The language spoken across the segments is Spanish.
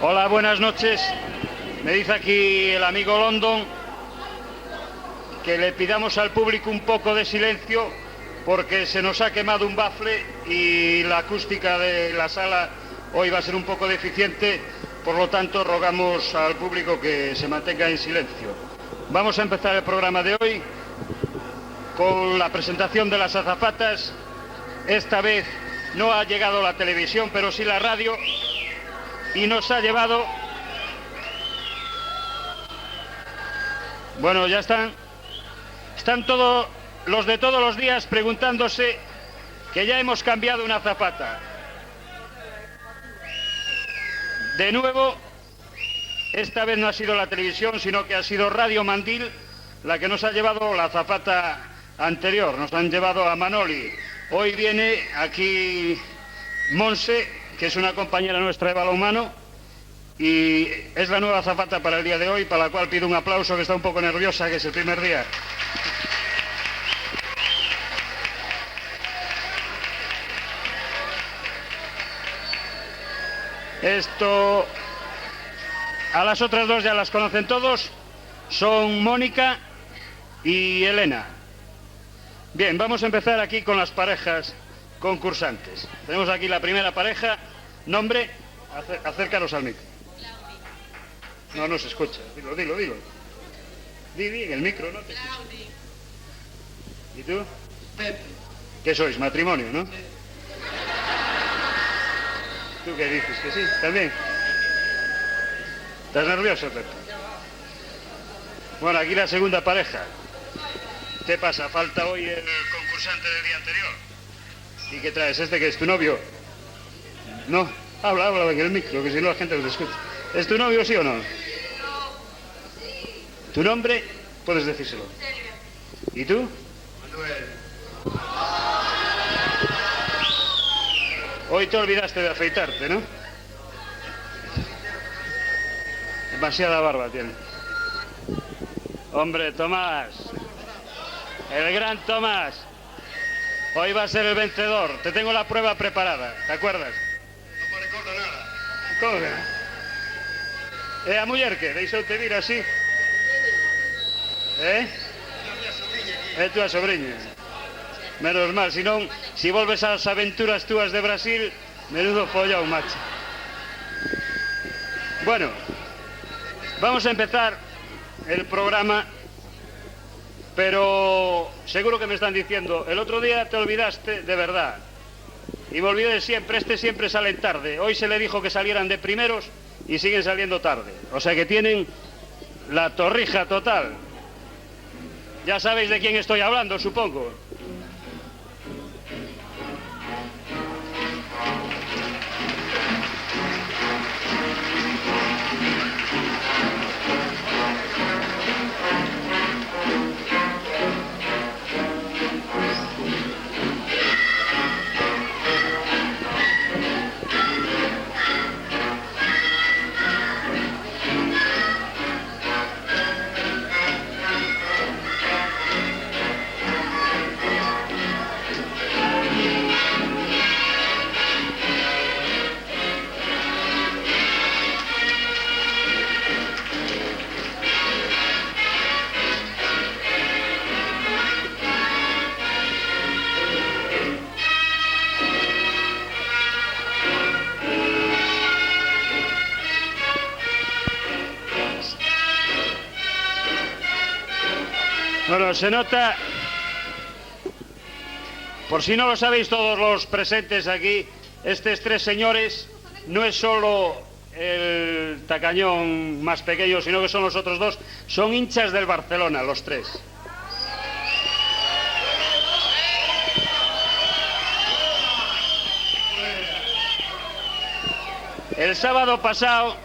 Hola, buenas noches. Me dice aquí el amigo London que le pidamos al público un poco de silencio porque se nos ha quemado un bafle y la acústica de la sala hoy va a ser un poco deficiente, por lo tanto rogamos al público que se mantenga en silencio. Vamos a empezar el programa de hoy con la presentación de las azafatas. Esta vez no ha llegado la televisión, pero sí la radio, y nos ha llevado... Bueno, ya están todos los de todos los días preguntándose que ya hemos cambiado una azafata. De nuevo, esta vez no ha sido la televisión, sino que ha sido Radio Mandil la que nos ha llevado la azafata anterior. Nos han llevado a Manoli. Hoy viene aquí Monse, que es una compañera nuestra de balonmano, y es la nueva azafata para el día de hoy, para la cual pido un aplauso, que está un poco nerviosa, que es el primer día. Esto, a las otras dos ya las conocen todos, son Mónica y Elena. Bien, vamos a empezar aquí con las parejas concursantes. Tenemos aquí la primera pareja. Nombre, acércanos al micro. No se escucha, dilo. Di en el micro, ¿no? Te escucho. ¿Y tú? Pepe. ¿Qué sois? Matrimonio, ¿no? Sí. ¿Tú qué dices? ¿Que sí? ¿También? ¿Estás nervioso, Pepe? Bueno, aquí la segunda pareja. ¿Qué pasa? Falta hoy el concursante del día anterior. ¿Y qué traes? ¿Este que es tu novio? No, habla en el micro, que si no la gente no te escucha. ¿Es tu novio, sí o no? ¿Tu nombre? Puedes decírselo. ¿Y tú? Manuel. Hoy te olvidaste de afeitarte, ¿no? Demasiada barba tiene. Hombre, Tomás. El gran Tomás. Hoy va a ser el vencedor. Te tengo la prueba preparada, ¿te acuerdas? No me recuerdo nada. ¿Cómo que? A muller que deixoute vir así. É túa sobrinha. Menos mal, senón, si volves ás aventuras túas de Brasil, menudo follón, macho. Bueno, vamos a empezar el programa, pero seguro que me están diciendo, el otro día te olvidaste de verdad. Y me olvidé de siempre, siempre salen tarde. Hoy se le dijo que salieran de primeros y siguen saliendo tarde. O sea que tienen la torrija total. Ya sabéis de quién estoy hablando, supongo. Bueno, se nota, por si no lo sabéis todos los presentes aquí, estos tres señores no es solo el tacañón más pequeño, sino que son los otros dos, son hinchas del Barcelona, los tres. El sábado pasado,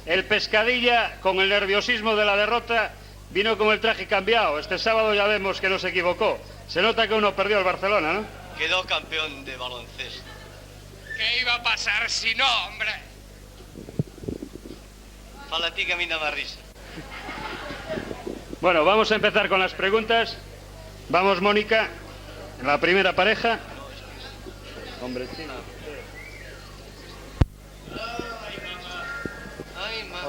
el Pescadilla, con el nerviosismo de la derrota, vino con el traje cambiado. Este sábado ya vemos que no se equivocó. Se nota que uno perdió el Barcelona, ¿no? Quedó campeón de baloncesto. ¿Qué iba a pasar si no, hombre? Fala ti que a mí dá má risa. Bueno, vamos a empezar con las preguntas. Vamos, Mónica, la primera pareja. Hombre, chino.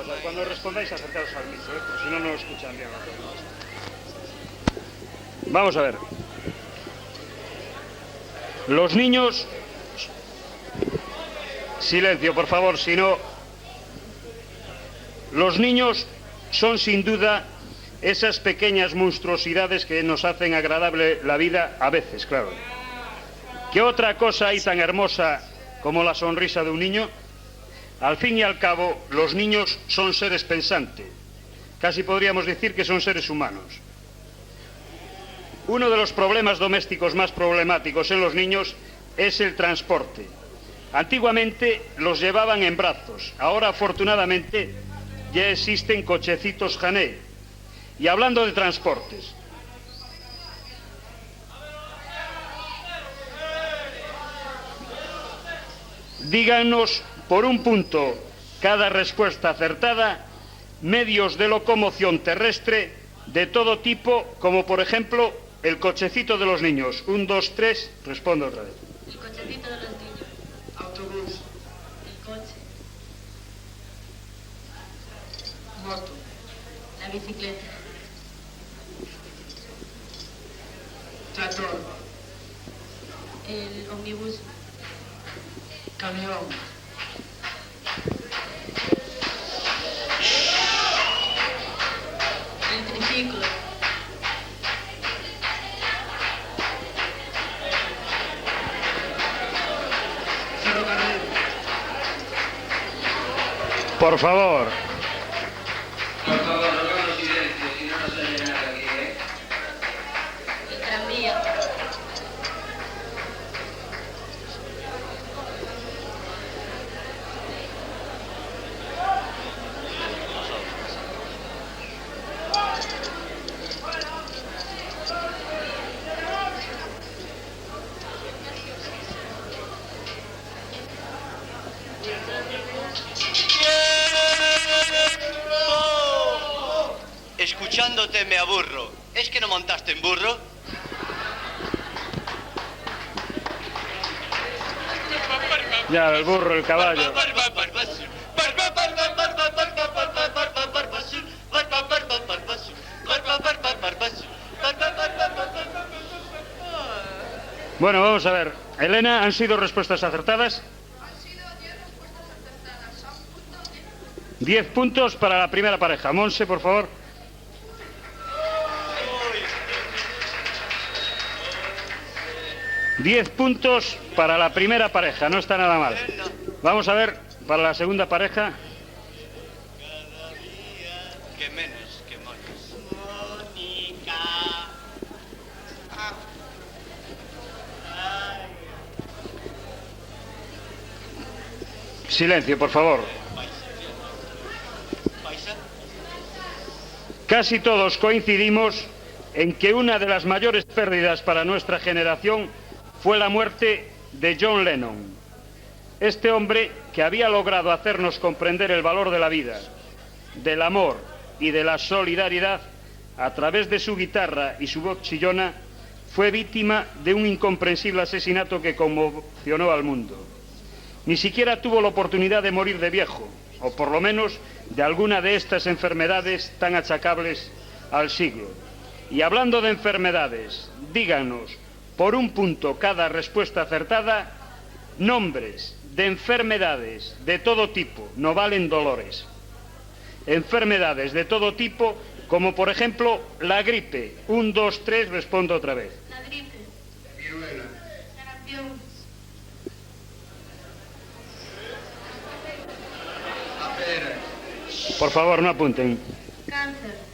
Vamos a ver, cuando respondáis acercaos al micro, porque si no, no escuchan bien. Vamos a ver. Los niños... Silencio, por favor, si no... Los niños son sin duda esas pequeñas monstruosidades que nos hacen agradable la vida a veces, claro. ¿Qué otra cosa hay tan hermosa como la sonrisa de un niño? Al fin y al cabo, los niños son seres pensantes. Casi podríamos decir que son seres humanos. Uno de los problemas domésticos más problemáticos en los niños es el transporte. Antiguamente los llevaban en brazos, ahora afortunadamente ya existen cochecitos Jané. Y hablando de transportes, díganos por un punto cada respuesta acertada, medios de locomoción terrestre de todo tipo, como por ejemplo el cochecito de los niños. 1, 2, 3, respondo otra vez. El cochecito de los niños. Autobús. El coche. Moto. La bicicleta. Tractor. El ómnibus. Camión. El triciclo. Ferrocarril. Por favor. Por favor, rogamos silencio, si no, no se oye nada aquí, ¿eh? El tranvía. Escuchándote me aburro. ¿Es que no montaste en burro? Ya, el burro, el caballo. Bueno, vamos a ver. Elena, ¿han sido respuestas acertadas? Han sido 10 respuestas acertadas. A un punto en 10 puntos para la primera pareja. Monse, por favor. 10 puntos para la primera pareja, no está nada mal. Vamos a ver, para la segunda pareja. Cada día que menos que monos. Mónica. Silencio, por favor. Paisa. Casi todos coincidimos en que una de las mayores pérdidas para nuestra generación fue la muerte de John Lennon. Este hombre, que había logrado hacernos comprender el valor de la vida, del amor y de la solidaridad a través de su guitarra y su voz chillona, fue víctima de un incomprensible asesinato que conmocionó al mundo. Ni siquiera tuvo la oportunidad de morir de viejo, o por lo menos de alguna de estas enfermedades tan achacables al siglo. Y hablando de enfermedades, díganos, por un punto cada respuesta acertada, nombres de enfermedades de todo tipo, no valen dolores. Enfermedades de todo tipo, como por ejemplo la gripe. 1, 2, 3, respondo otra vez. La gripe. Viruela. Sarampión. La pera. Por favor, no apunten. Cáncer.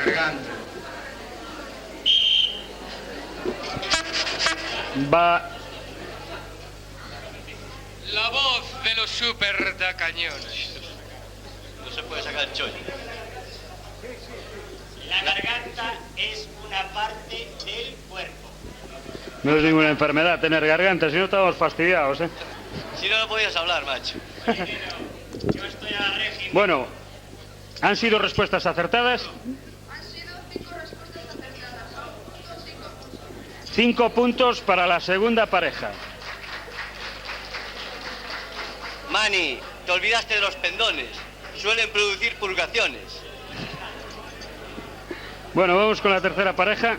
Garganta. Va. La voz de los super tacañones. No se puede sacar el chollo. La garganta es una parte del cuerpo. No es ninguna enfermedad tener garganta, si no estamos fastidiados, ¿eh? Si no, no podías hablar, macho. Bueno, ¿han sido respuestas acertadas? Han sido 5 respuestas acertadas. A un punto, 5 puntos. 5 puntos para la segunda pareja. Mani, te olvidaste de los pendones. Suelen producir purgaciones. Bueno, vamos con la tercera pareja.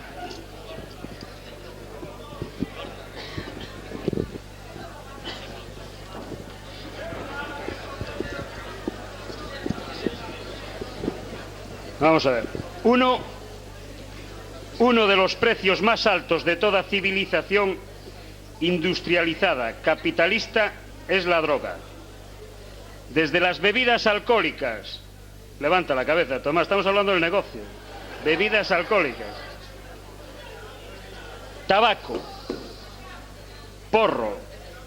Vamos a ver. Uno de los precios más altos de toda civilización industrializada, capitalista, es la droga. Desde las bebidas alcohólicas. Levanta la cabeza, Tomás, estamos hablando del negocio. Bebidas alcohólicas. Tabaco. Porro.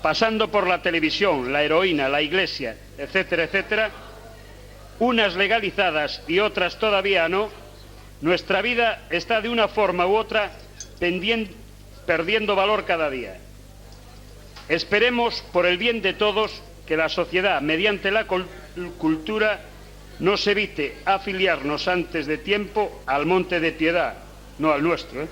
Pasando por la televisión, la heroína, la iglesia, etcétera, etcétera. Unas legalizadas y otras todavía no, nuestra vida está de una forma u otra perdiendo valor cada día. Esperemos, por el bien de todos, que la sociedad, mediante la cultura, nos evite afiliarnos antes de tiempo al Monte de Piedad, no al nuestro, ¿eh?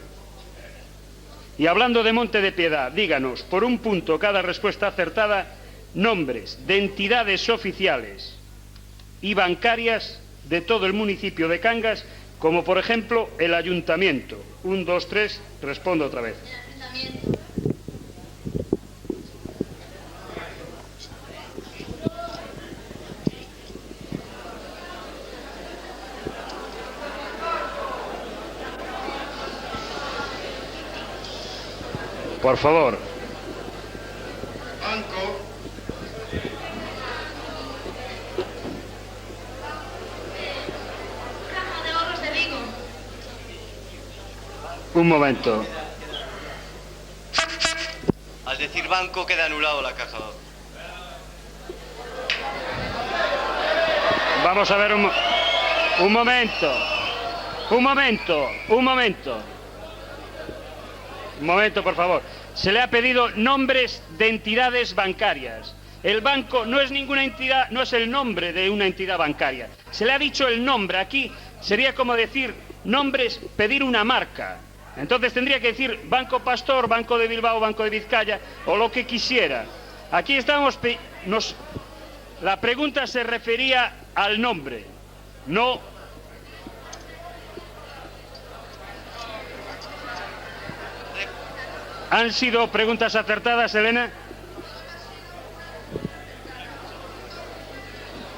Y hablando de Monte de Piedad, díganos, por un punto cada respuesta acertada, nombres de entidades oficiales y bancarias de todo el municipio de Cangas, como por ejemplo el ayuntamiento. 1, 2, 3, respondo otra vez. El ayuntamiento. Por favor. Banco. Caja de ahorros de Vigo. Un momento. Al decir banco queda anulado la caja. Vamos a ver un momento. Un momento, por favor. Se le ha pedido nombres de entidades bancarias. El banco no es ninguna entidad, no es el nombre de una entidad bancaria. Se le ha dicho el nombre. Aquí sería como decir nombres, pedir una marca. Entonces tendría que decir Banco Pastor, Banco de Bilbao, Banco de Vizcaya o lo que quisiera. Aquí estamos... La pregunta se refería al nombre, no... ¿Han sido preguntas acertadas, Elena?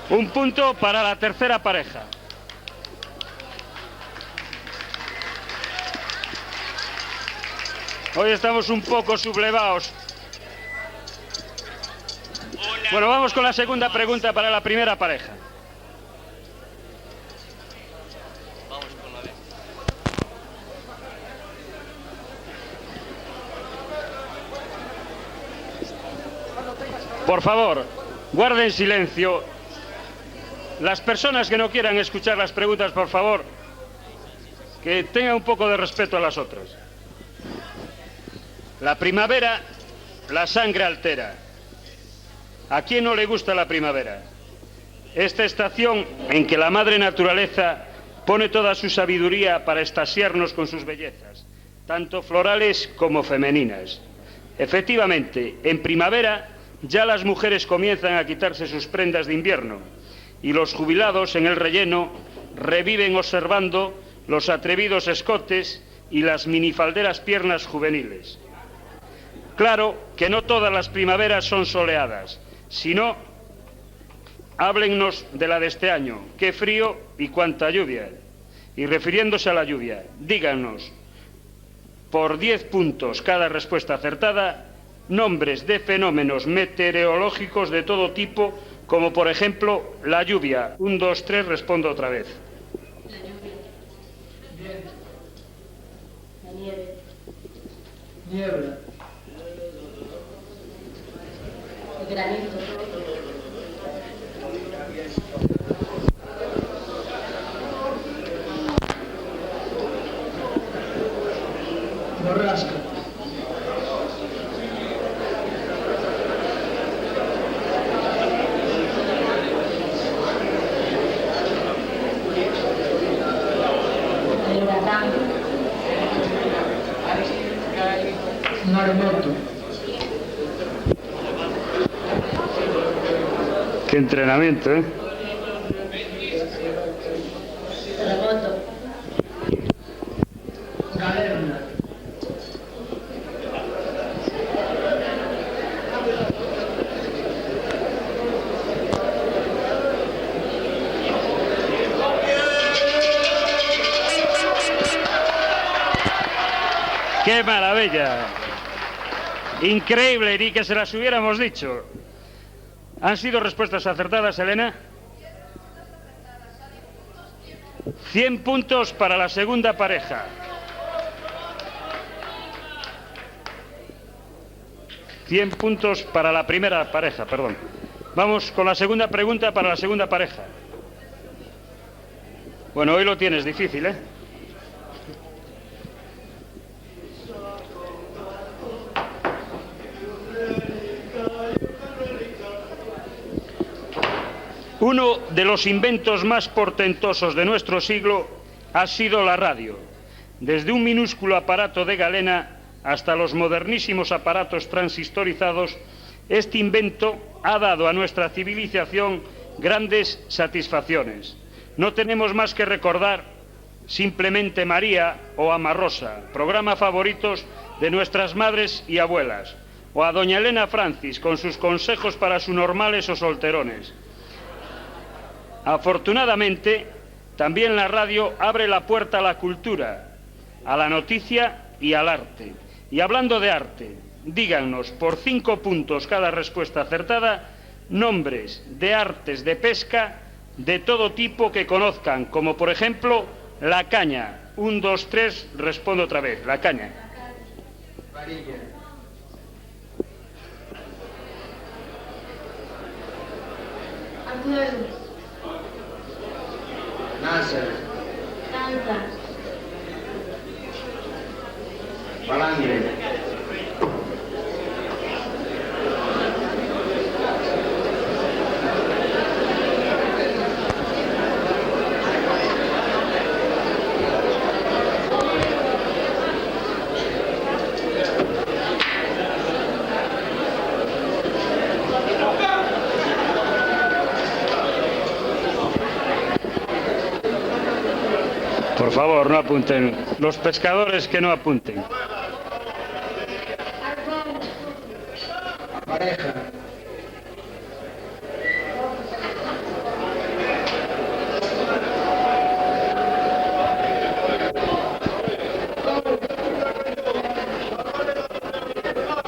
Un punto para la tercera pareja. Hoy estamos un poco sublevados. Bueno, vamos con la segunda pregunta para la primera pareja. Vamos con la B. Por favor, guarden silencio. Las personas que no quieran escuchar las preguntas, por favor, que tengan un poco de respeto a las otras. La primavera, la sangre altera. ¿A quién no le gusta la primavera? Esta estación en que la madre naturaleza pone toda su sabiduría para extasiarnos con sus bellezas, tanto florales como femeninas. Efectivamente, en primavera ya las mujeres comienzan a quitarse sus prendas de invierno y los jubilados en el relleno reviven observando los atrevidos escotes y las minifalderas piernas juveniles. Claro que no todas las primaveras son soleadas, sino háblennos de la de este año, qué frío y cuánta lluvia. Y refiriéndose a la lluvia, díganos, por 10 puntos cada respuesta acertada, nombres de fenómenos meteorológicos de todo tipo, como por ejemplo la lluvia. 1, 2, 3, respondo otra vez. La lluvia. Viento. La nieve. Niebla. El granito. Borrasca. Maremoto. Qué entrenamiento, ¿eh? Terremoto. Galerna. ¡Qué maravilla! Increíble, ni que se las hubiéramos dicho. ¿Han sido respuestas acertadas, Elena? 100 puntos para la segunda pareja. 100 puntos para la primera pareja, perdón. Vamos con la segunda pregunta para la segunda pareja. Bueno, hoy lo tienes difícil, ¿eh? Uno de los inventos más portentosos de nuestro siglo ha sido la radio. Desde un minúsculo aparato de galena hasta los modernísimos aparatos transistorizados, este invento ha dado a nuestra civilización grandes satisfacciones. No tenemos más que recordar Simplemente María o Ama Rosa, programa favoritos de nuestras madres y abuelas, o a doña Elena Francis con sus consejos para subnormales o solterones. Afortunadamente, también la radio abre la puerta a la cultura, a la noticia y al arte. Y hablando de arte, díganos, por 5 puntos cada respuesta acertada, nombres de artes de pesca de todo tipo que conozcan, como por ejemplo la caña. 1, 2, 3, respondo otra vez, la caña. Varilla. Anzuelo. Nasa. Lanza. Palangre. Por favor, no apunten. Los pescadores que no apunten. Pareja.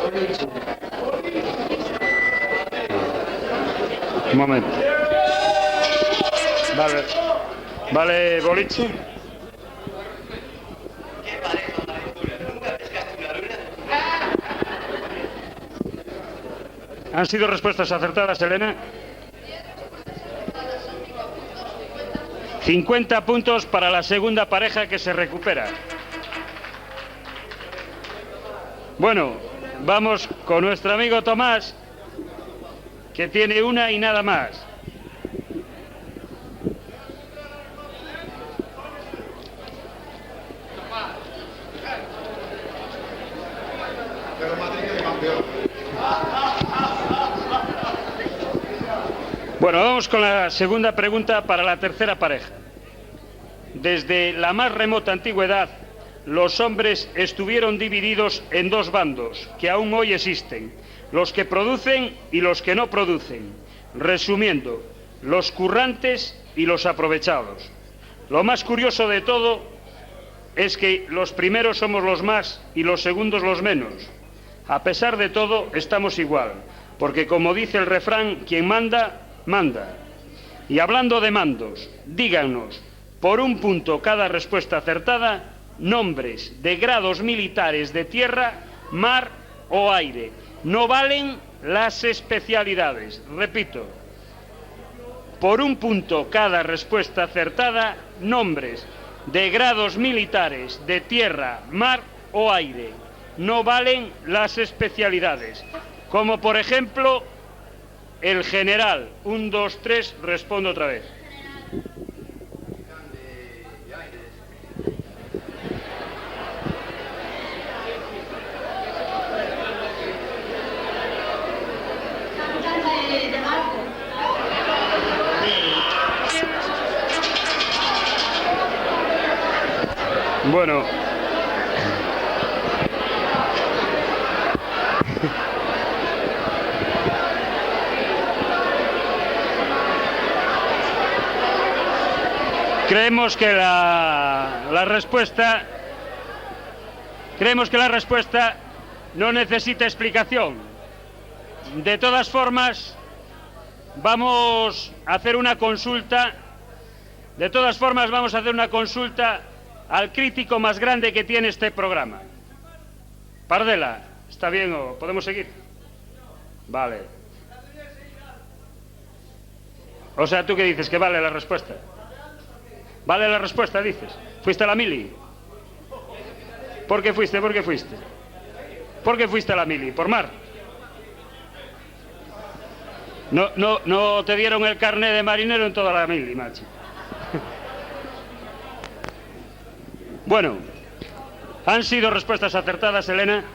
Boliche. Un momento. Vale. Vale, boliche. ¿Qué pareja más dura? ¿Nunca pescaste una luna? ¿Han sido respuestas acertadas, Elena? 50 puntos para la segunda pareja que se recupera. Bueno, vamos con nuestro amigo Tomás, que tiene una y nada más. Bueno, vamos con la segunda pregunta para la tercera pareja. Desde la más remota antigüedad, los hombres estuvieron divididos en 2 bandos, que aún hoy existen, los que producen y los que no producen. Resumiendo, los currantes y los aprovechados. Lo más curioso de todo es que los primeros somos los más y los segundos los menos. A pesar de todo, estamos igual, porque como dice el refrán, quien manda, manda. Y hablando de mandos, díganos, por 1 punto cada respuesta acertada, nombres de grados militares de tierra, mar o aire. No valen las especialidades. Repito, por 1 punto cada respuesta acertada, nombres de grados militares de tierra, mar o aire. No valen las especialidades. Como por ejemplo, el general. 1, 2, 3, respondo otra vez. Bueno. Creemos que la respuesta no necesita explicación. De todas formas, vamos a hacer una consulta. Al crítico más grande que tiene este programa. Pardela, ¿está bien o podemos seguir? Vale. O sea, ¿tú qué dices? ¿Que vale la respuesta? ¿Vale la respuesta, dices? ¿Fuiste a la mili? ¿Por qué fuiste? ¿Por qué fuiste a la mili? ¿Por mar? No te dieron el carné de marinero en toda la mili, macho. Bueno, han sido respuestas acertadas, Elena.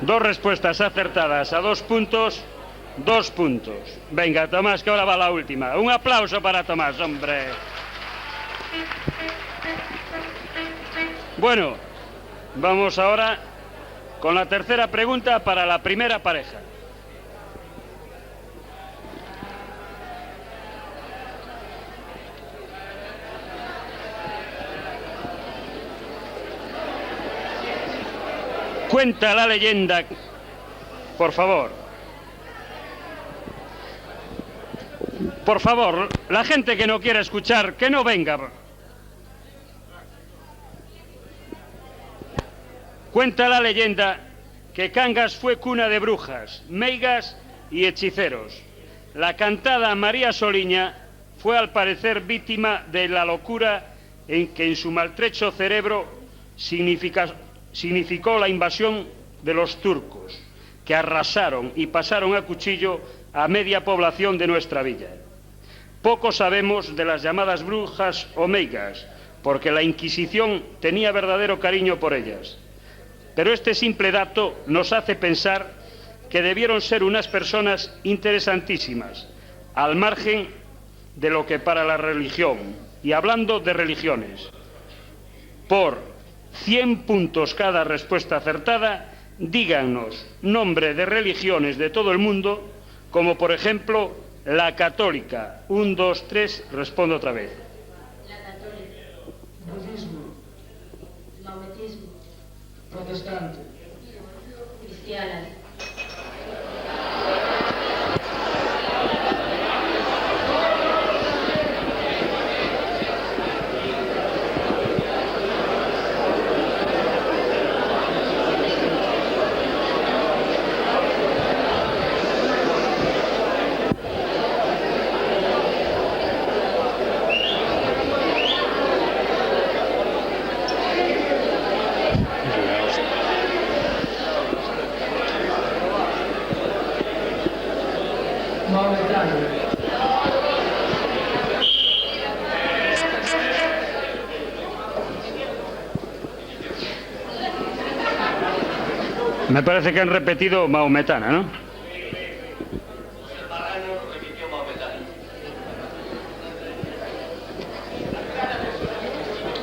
Dos respuestas acertadas a 2 puntos. 2 puntos. Venga, Tomás, que ahora va la última. Un aplauso para Tomás, hombre. Bueno, vamos ahora con la tercera pregunta para la primera pareja. Cuenta la leyenda, por favor. Por favor, la gente que no quiera escuchar, que no venga. Cuenta la leyenda que Cangas fue cuna de brujas, meigas y hechiceros. La cantada María Soliña fue al parecer víctima de la locura en que en su maltrecho cerebro significó la invasión de los turcos, que arrasaron y pasaron a cuchillo a media población de nuestra villa. Poco sabemos de las llamadas brujas o meigas, porque la Inquisición tenía verdadero cariño por ellas. Pero este simple dato nos hace pensar que debieron ser unas personas interesantísimas, al margen de lo que para la religión. Y hablando de religiones, por 100 puntos cada respuesta acertada, díganos nombre de religiones de todo el mundo, como por ejemplo la católica. 1, 2, 3, respondo otra vez. La católica. Budismo. Maometismo. Protestante. Cristiana. Maometano. Me parece que han repetido maometana, ¿no?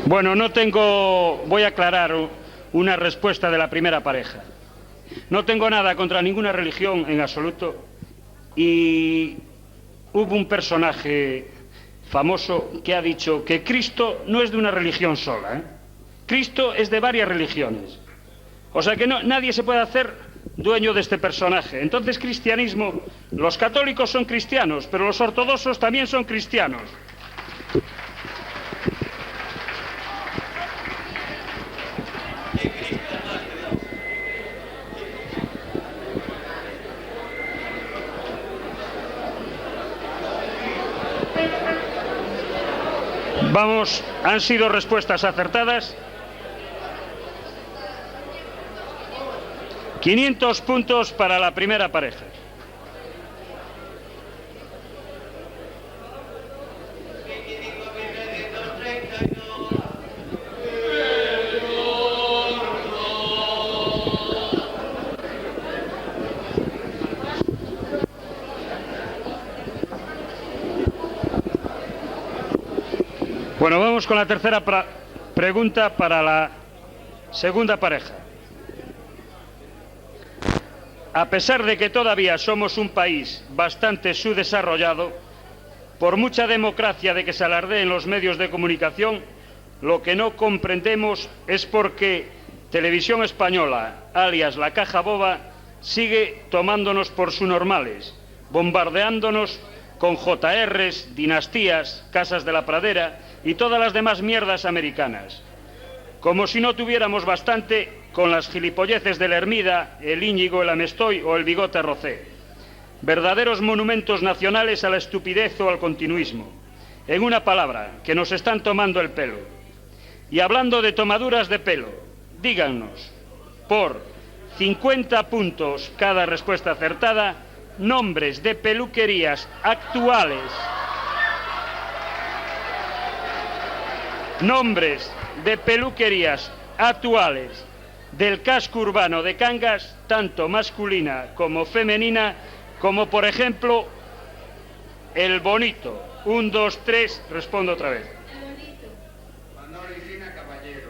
Bueno, voy a aclarar una respuesta de la primera pareja. No tengo nada contra ninguna religión en absoluto, y hubo un personaje famoso que ha dicho que Cristo no es de una religión sola, ¿eh? Cristo es de varias religiones. O sea que nadie se puede hacer dueño de este personaje. Entonces, cristianismo, los católicos son cristianos, pero los ortodoxos también son cristianos. Vamos, han sido respuestas acertadas. 500 puntos para la primera pareja. Bueno, vamos con la tercera pregunta para la segunda pareja. A pesar de que todavía somos un país bastante subdesarrollado, por mucha democracia de que se alardee en los medios de comunicación, lo que no comprendemos es por qué Televisión Española, alias La Caja Boba, sigue tomándonos por subnormales, bombardeándonos con JRs, dinastías, Casas de la Pradera y todas las demás mierdas americanas. Como si no tuviéramos bastante con las gilipolleces de la Hermida, el Íñigo, el Amestoy o el Bigote Rocé. Verdaderos monumentos nacionales a la estupidez o al continuismo. En una palabra, que nos están tomando el pelo. Y hablando de tomaduras de pelo, díganos, por 50 puntos cada respuesta acertada, nombres de peluquerías actuales. Nombres de peluquerías actuales del casco urbano de Cangas, tanto masculina como femenina, como por ejemplo El Bonito. 1, 2, 3, respondo otra vez. Manolo y Fina Caballero.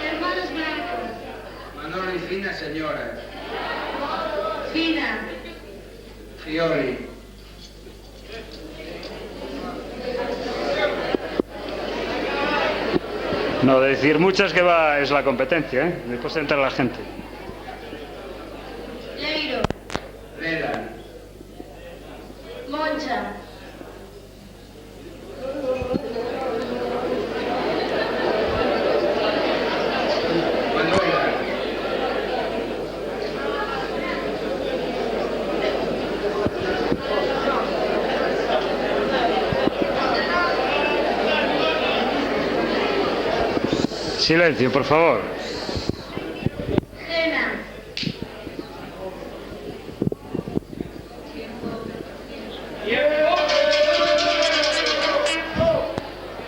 Hermanos Blancos. Manolo y Fina Señora. Fina. Fiori. No, de decir muchas que va es la competencia, ¿eh? Después entra la gente. Leiro. Lela. Moncha. Manola. Silencio, por favor. Gena.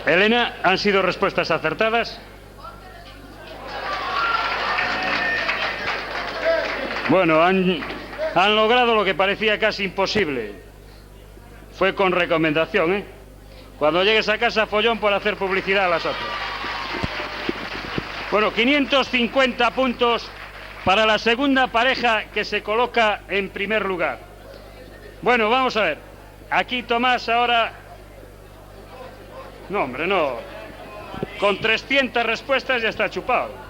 Elena, ¿han sido respuestas acertadas? Bueno, han logrado lo que parecía casi imposible. Fue con recomendación, ¿eh? Cuando llegues a casa, follón por hacer publicidad a las otras. Bueno, 550 puntos para la segunda pareja que se coloca en primer lugar. Bueno, vamos a ver. Aquí Tomás ahora... No, hombre, no. Con 300 respuestas ya está chupado.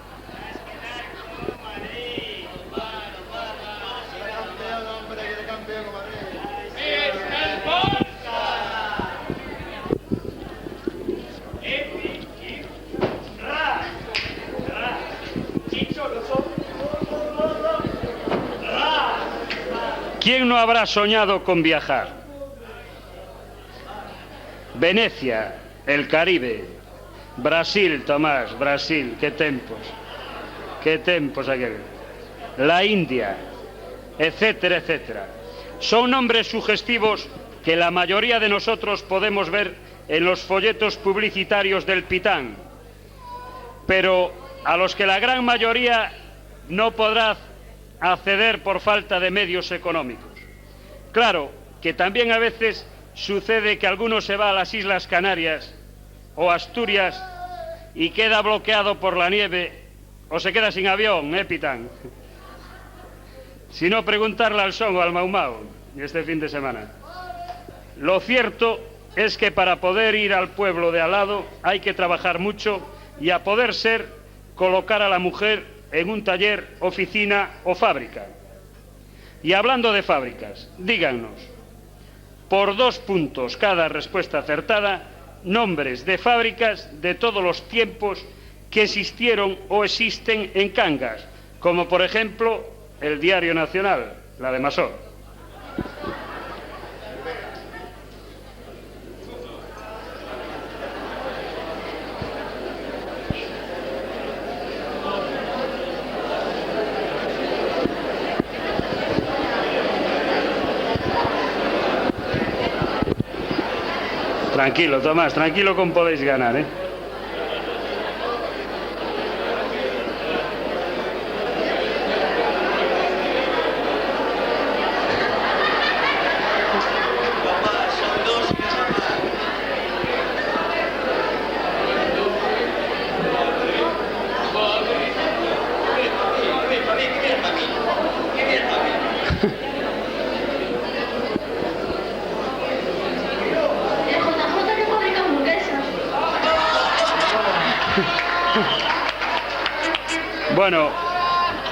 ¿Quién no habrá soñado con viajar? Venecia, el Caribe, Brasil, Tomás, Brasil, qué tempos aquel. La India, etcétera, etcétera. Son nombres sugestivos que la mayoría de nosotros podemos ver en los folletos publicitarios del Pitán, pero a los que la gran mayoría no podrá acceder por falta de medios económicos. Claro que también a veces sucede que alguno se va a las Islas Canarias o Asturias y queda bloqueado por la nieve o se queda sin avión, Pitán. Si no, preguntarle al Son o al Mau Mau este fin de semana. Lo cierto es que para poder ir al pueblo de al lado hay que trabajar mucho y, a poder ser, colocar a la mujer en un taller, oficina o fábrica. Y hablando de fábricas, díganos, por 2 puntos cada respuesta acertada, nombres de fábricas de todos los tiempos que existieron o existen en Cangas, como por ejemplo el Diario Nacional, la de Masó. Tranquilo, Tomás, tranquilo, como podéis ganar, ¿eh? Bueno,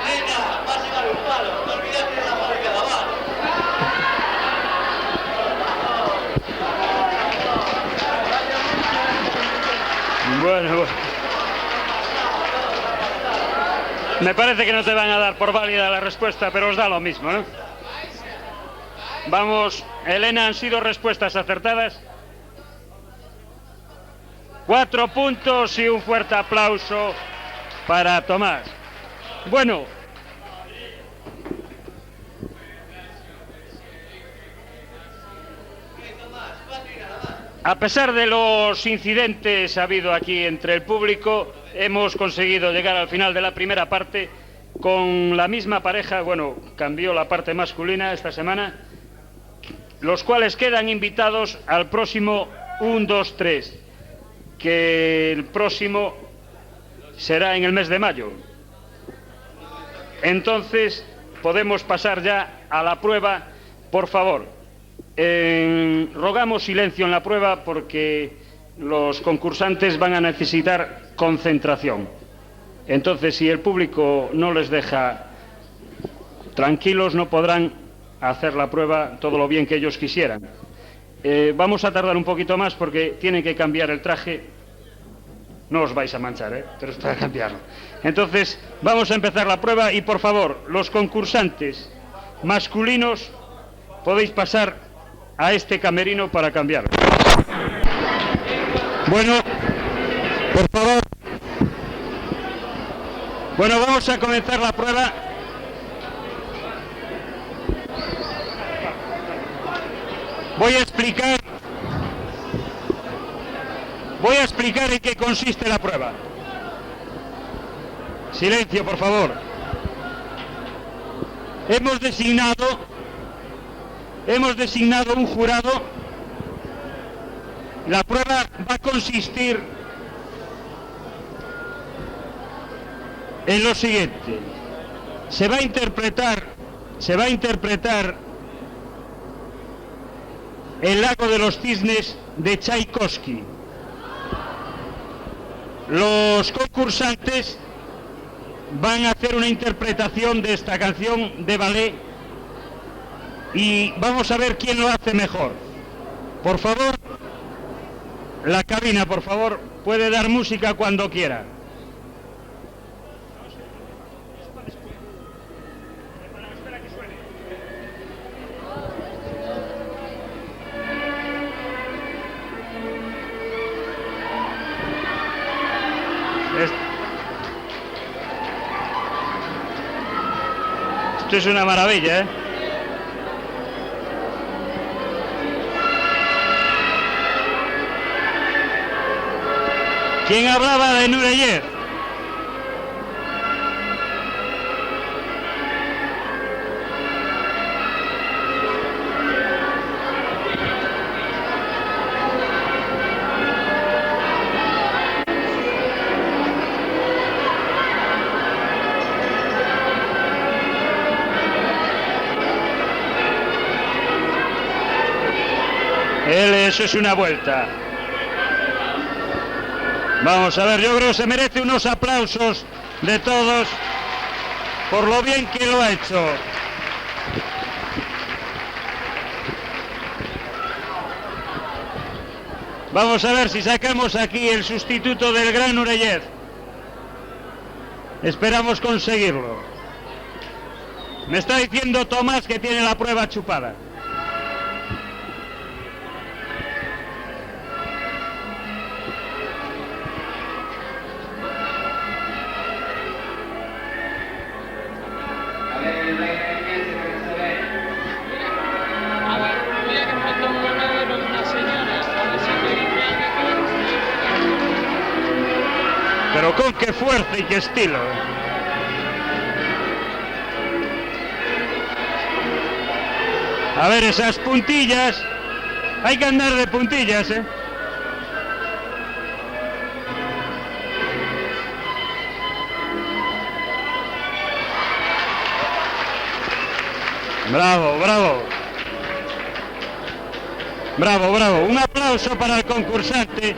Venga, vas a llevar un palo. No olvidaste de la fábrica de abajo. bueno. Me parece que no te van a dar por válida la respuesta, pero os da lo mismo, ¿no? Vamos, Elena, ¿han sido respuestas acertadas? 4 puntos y un fuerte aplauso para Tomás. Bueno, a pesar de los incidentes habido aquí entre el público, hemos conseguido llegar al final de la primera parte con la misma pareja. Bueno, cambió la parte masculina esta semana, los cuales quedan invitados al próximo 1, 2, 3, que el próximo será en el mes de mayo. Entonces, podemos pasar ya a la prueba, por favor. Rogamos silencio en la prueba porque los concursantes van a necesitar concentración. Entonces, si el público no les deja tranquilos, no podrán hacer la prueba todo lo bien que ellos quisieran. Vamos a tardar un poquito más porque tienen que cambiar el traje. No os vais a manchar, pero es para cambiarlo. Entonces, vamos a empezar la prueba y, por favor, los concursantes masculinos podéis pasar a este camerino para cambiar. Bueno, por favor. Bueno, vamos a comenzar la prueba. Voy a explicar en qué consiste la prueba. Silencio, por favor. Hemos designado un jurado. La prueba va a consistir en lo siguiente. Se va a interpretar El lago de los cisnes de Tchaikovsky. Los concursantes van a hacer una interpretación de esta canción de ballet y vamos a ver quién lo hace mejor. Por favor, la cabina, por favor, puede dar música cuando quiera. Esto es una maravilla, ¿eh? ¿Quién hablaba de Nureyev? Eso es una vuelta. Vamos a ver, yo creo que se merece unos aplausos de todos por lo bien que lo ha hecho. Vamos a ver si sacamos aquí el sustituto del gran Nureyev. Esperamos conseguirlo. Me está diciendo Tomás que tiene la prueba chupada. Pero con qué fuerza y qué estilo. A ver, esas puntillas. Hay que andar de puntillas, ¿eh? Bravo, bravo. Bravo, bravo. Un aplauso para el concursante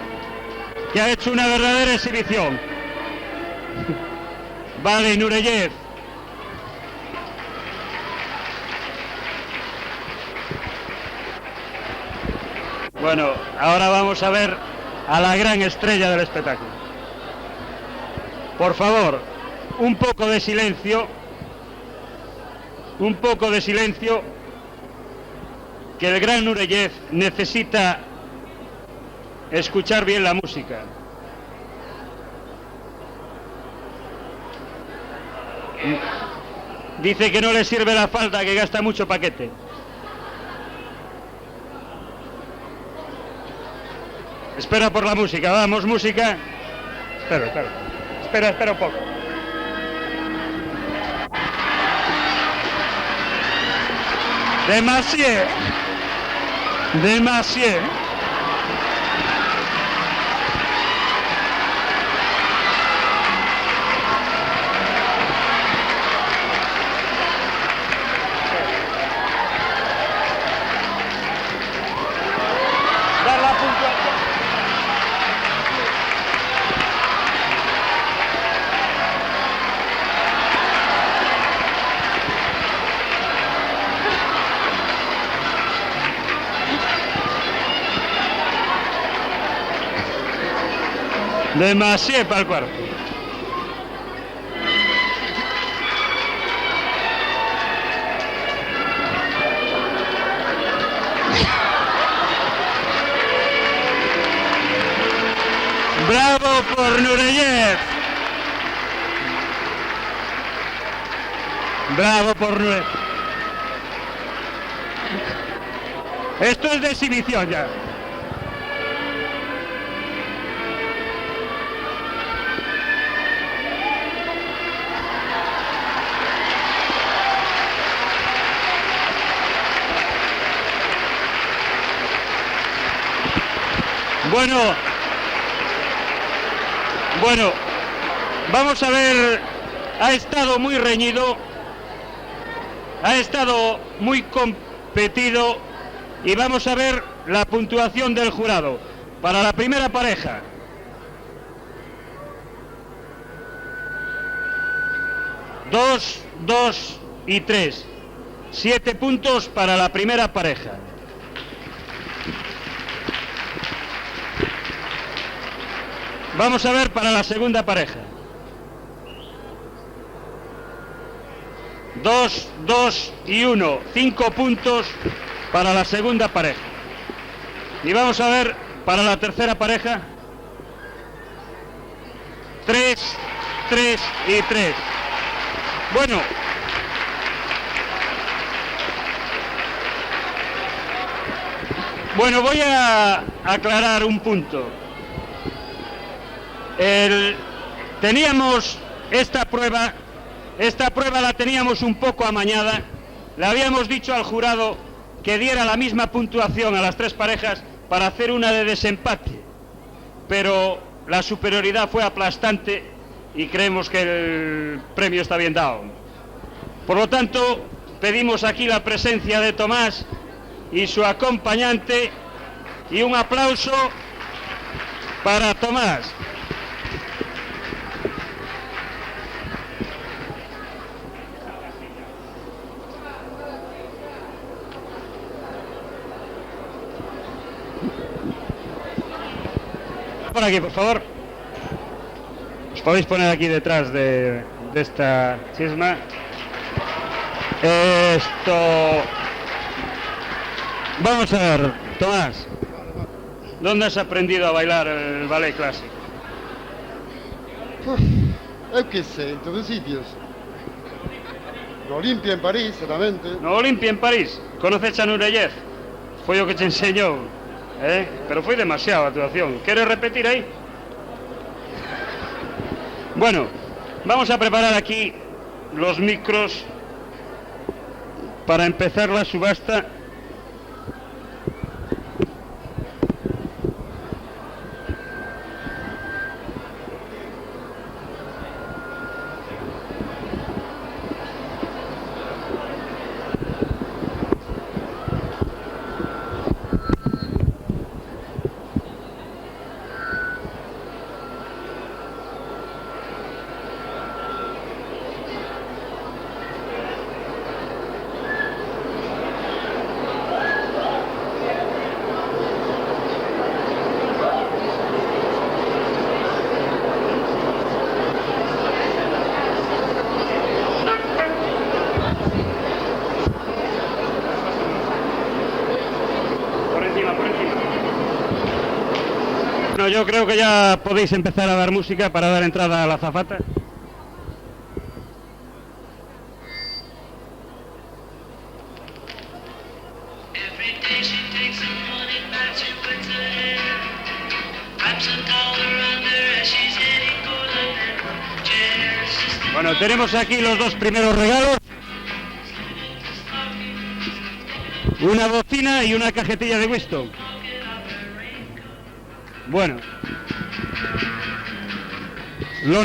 que ha hecho una verdadera exhibición. Vale, Nureyev. Bueno, ahora vamos a ver a la gran estrella del espectáculo. Por favor, un poco de silencio. Un poco de silencio, que el gran Nureyev necesita escuchar bien la música. Dice que no le sirve la falda, que gasta mucho paquete. Espera por la música, vamos, música. Espera un poco. Demasiado. Dar la puntuación. Demasiado para el cuerpo. Bravo por Nureyev. Bravo por Nureyev. Esto es de exhibición ya. Bueno, vamos a ver, ha estado muy reñido, ha estado muy competido y vamos a ver la puntuación del jurado. Para la primera pareja, dos y 3, 7 puntos para la primera pareja. Vamos a ver para la segunda pareja. 2 y 1, 5 puntos para la segunda pareja. Y vamos a ver para la tercera pareja. 3 y 3. Bueno, voy a aclarar un punto. Teníamos esta prueba la teníamos un poco amañada. Le habíamos dicho al jurado que diera la misma puntuación a las tres parejas para hacer una de desempate, pero la superioridad fue aplastante y creemos que el premio está bien dado. Por lo tanto, pedimos aquí la presencia de Tomás y su acompañante y un aplauso para Tomás. Por aquí, por favor. Os podéis poner aquí detrás de esta chisma. Vamos a ver, Tomás, ¿dónde has aprendido a bailar el ballet clásico? Eu que sei, en todos os sitios. No Olimpia en París, solamente. No Olimpia en París. Conoces a Nureyev? Foi o que te enseñou, pero foi demasiado a actuación. ¿Quieres repetir ahí? Bueno, vamos a preparar aquí los micros para empezar la subasta. No, yo creo que ya podéis empezar a dar música para dar entrada a la azafata. Bueno, tenemos aquí los dos primeros regalos. Una bocina y una cajetilla de Winston. Bueno. Lo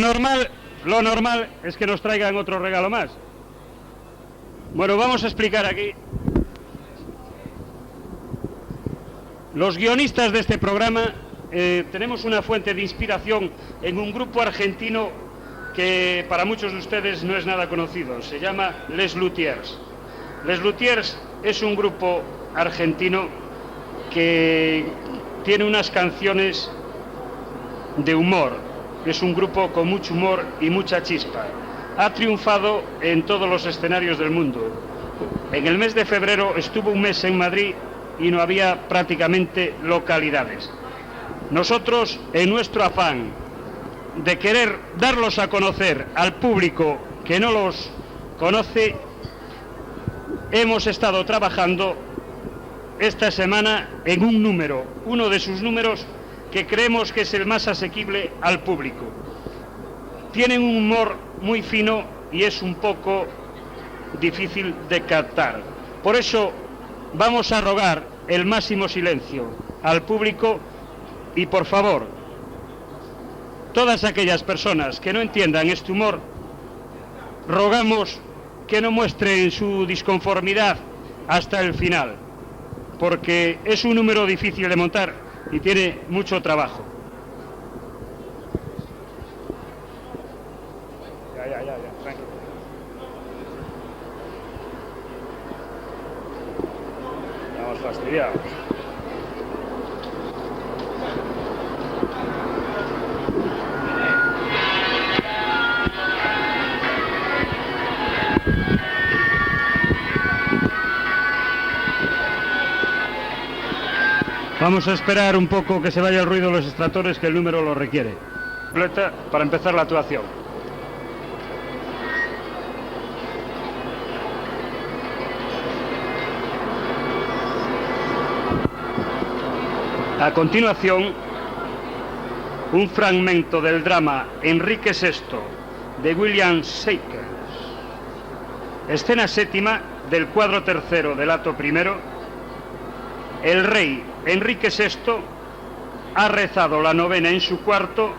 normal es que nos traigan otro regalo más. Bueno, vamos a explicar aquí. Los guionistas de este programa tenemos una fuente de inspiración en un grupo argentino que para muchos de ustedes no es nada conocido. Se llama Les Luthiers. Les Luthiers es un grupo argentino que tiene unas canciones de humor. Es un grupo con mucho humor y mucha chispa. Ha triunfado en todos los escenarios del mundo. En el mes de febrero estuvo un mes en Madrid y no había prácticamente localidades. Nosotros, en nuestro afán de querer darlos a conocer al público que no los conoce, hemos estado trabajando esta semana en uno de sus números que creemos que es el más asequible al público. Tienen un humor muy fino y es un poco difícil de captar. Por eso vamos a rogar el máximo silencio al público y, por favor, todas aquellas personas que no entiendan este humor, rogamos que no muestren su disconformidad hasta el final, porque es un número difícil de montar y tiene mucho trabajo. Ya, tranquilo. Estamos fastidiados. Vamos a esperar un poco que se vaya el ruido de los extractores, que el número lo requiere. Para empezar la actuación. A continuación, un fragmento del drama Enrique VI de William Shakespeare. Escena séptima del cuadro tercero del acto primero. El rey Enrique VI ha rezado la novena en su cuarto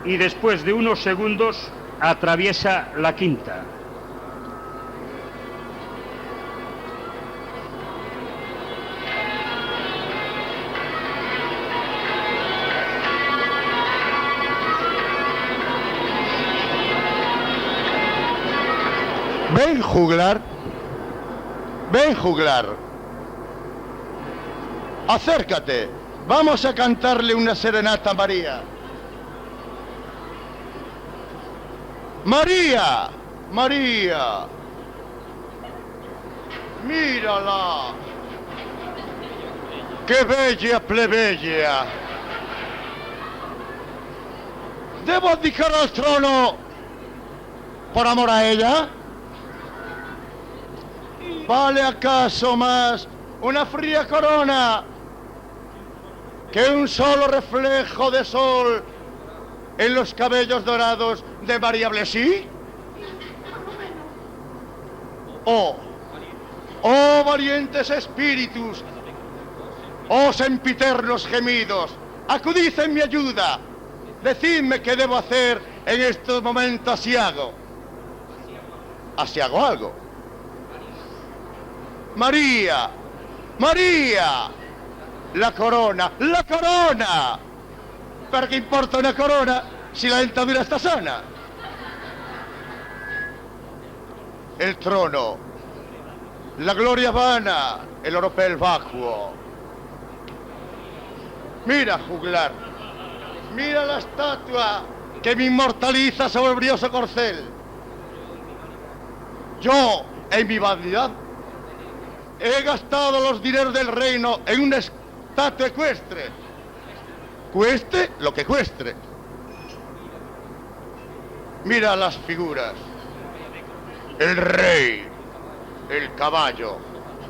y después de unos segundos atraviesa la quinta. Ven, juglar. Ven, juglar. Acércate. Vamos a cantarle una serenata a María. María, María. Mírala. ¡Qué bella plebeya! ¿Debo abdicar al trono por amor a ella? ¿Vale acaso más una fría corona que un solo reflejo de sol en los cabellos dorados de María Blesí? Oh valientes espíritus, oh sempiternos gemidos, acudid en mi ayuda, decidme qué debo hacer en estos momentos asiago. ¿Asiago algo? María, María, la corona, la corona. ¿Para qué importa una corona si la dentadura está sana? El trono, la gloria vana, el oropel vacuo. Mira, juglar, mira la estatua que me inmortaliza sobre el brioso corcel. Yo, en mi vanidad, he gastado los dineros del reino en una estatua ecuestre. cueste lo que cueste. Mira las figuras. El rey, el caballo,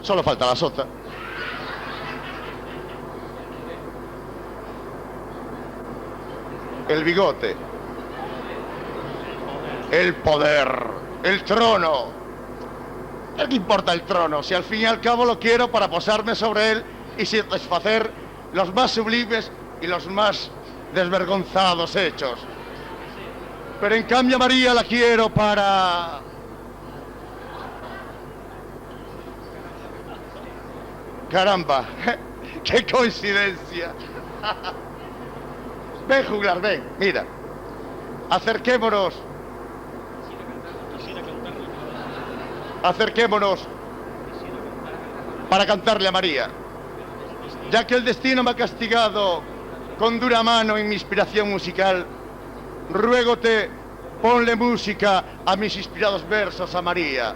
solo falta la sota. El bigote, el poder, el trono. ¿Qué importa el trono si al fin y al cabo lo quiero para posarme sobre él y satisfacer los más sublimes y los más desvergonzados hechos? Pero en cambio a María la quiero para... Caramba, qué coincidencia. Ven, juglar, ven, mira. Acerquémonos. Acerquémonos para cantarle a María. Ya que el destino me ha castigado con dura mano en mi inspiración musical, ruégote, ponle música a mis inspirados versos a María.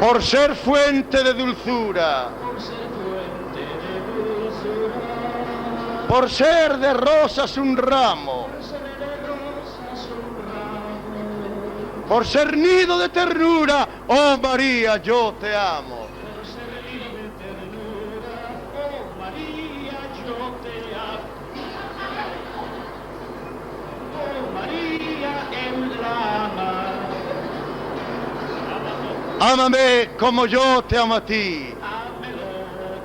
Por ser fuente de dulzura, por ser de rosas un ramo, por ser nido de ternura, oh María, yo te amo. Ámame como yo te amo a ti. Ámelo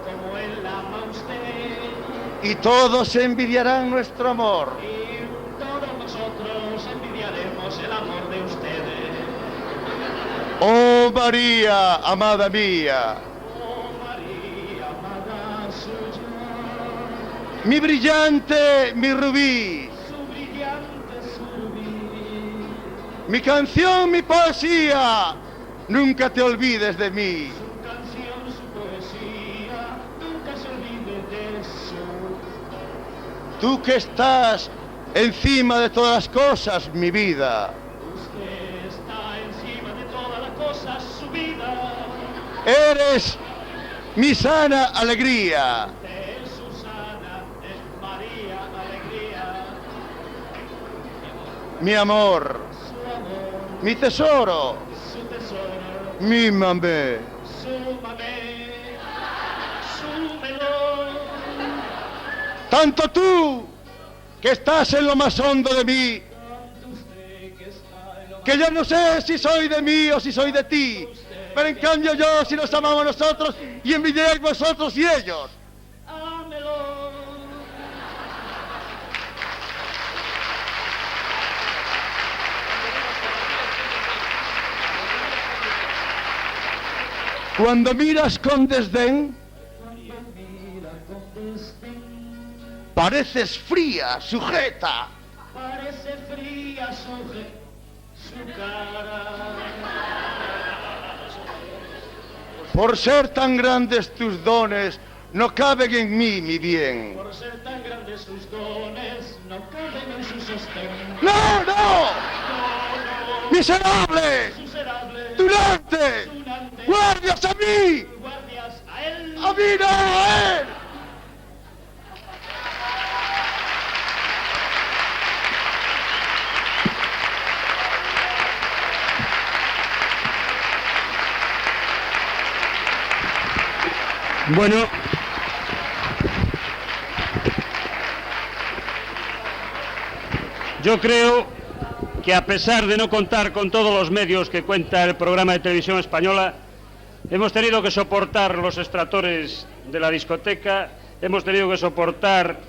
como él ama a usted. Y todos envidiarán nuestro amor. Y todos nosotros envidiaremos el amor de ustedes. Oh María, amada mía. Oh María, amada suya. Mi brillante, mi rubí. Su brillante, su rubí. Mi canción, mi poesía. Nunca te olvides de mí. Su canción, su poesía, nunca se olvide de eso. Tú que estás encima de todas las cosas, mi vida. Usted está encima de todas las cosas, su vida. Eres mi sana alegría. Es Susana, es María, alegría. Mi amor. Su amor, Mi tesoro. su tesoro. Mímame. Súmame, súmelo. Tanto tú, que estás en lo más hondo de mí, que yo no sé si soy de mí o si soy de ti, pero en cambio yo, si nos amamos nosotros y envidiáis vosotros y ellos. Ámelo. Cuando miras con desdén, pareces fría, sujeta. Parece fría su cara. Por ser tan grandes tus dones, no caben en mí, mi bien. Por ser tan grandes sus dones, no caben en su sostén. ¡No, no! ¡Miserable! Miserable, ¡Tunante! tunante, ¡Guardias a mí! guardias a él. ¡A mí no, a él! Bueno, yo creo que a pesar de no contar con todos los medios que cuenta el programa de televisión española, hemos tenido que soportar los extractores de la discoteca, hemos tenido que soportar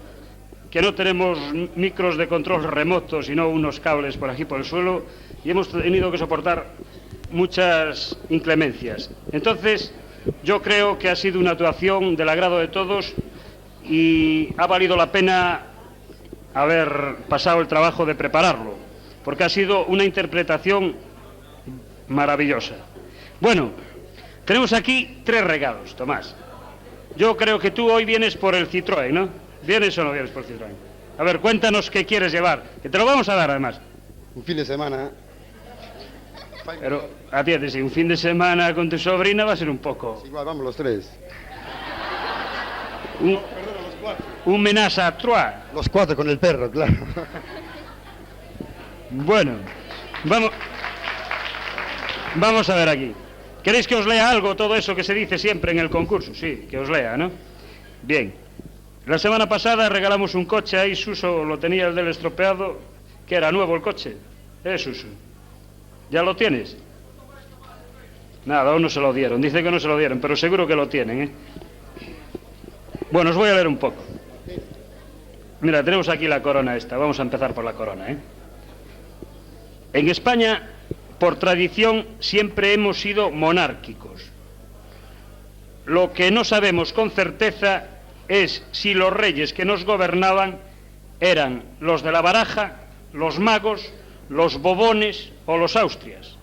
que no tenemos micros de control remoto, sino unos cables por aquí por el suelo, y hemos tenido que soportar muchas inclemencias. Entonces, yo creo que ha sido una actuación del agrado de todos y ha valido la pena haber pasado el trabajo de prepararlo, porque ha sido una interpretación maravillosa. Bueno, tenemos aquí 3 regalos, Tomás. Yo creo que tú hoy vienes por el Citroën, ¿no? ¿Vienes o no vienes por el Citroën? A ver, cuéntanos qué quieres llevar, que te lo vamos a dar además. Un fin de semana, ¿eh? Pero, atiéndese, un fin de semana con tu sobrina va a ser un poco... Igual vamos los tres. Un menage à trois. Los 4 con el perro, claro. Bueno, vamos a ver aquí. ¿Queréis que os lea algo, todo eso que se dice siempre en el concurso? Sí, que os lea, ¿no? Bien. La semana pasada regalamos un coche ahí, Suso lo tenía el del estropeado, que era nuevo el coche. Suso. ¿Ya lo tienes? Nada, aún no se lo dieron. Dice que no se lo dieron, pero seguro que lo tienen, ¿eh? Bueno, os voy a leer un poco. Mira, tenemos aquí la corona esta. Vamos a empezar por la corona, ¿eh? En España, por tradición, siempre hemos sido monárquicos. Lo que no sabemos con certeza es si los reyes que nos gobernaban eran los de la baraja, los magos, los bobones o los austrias.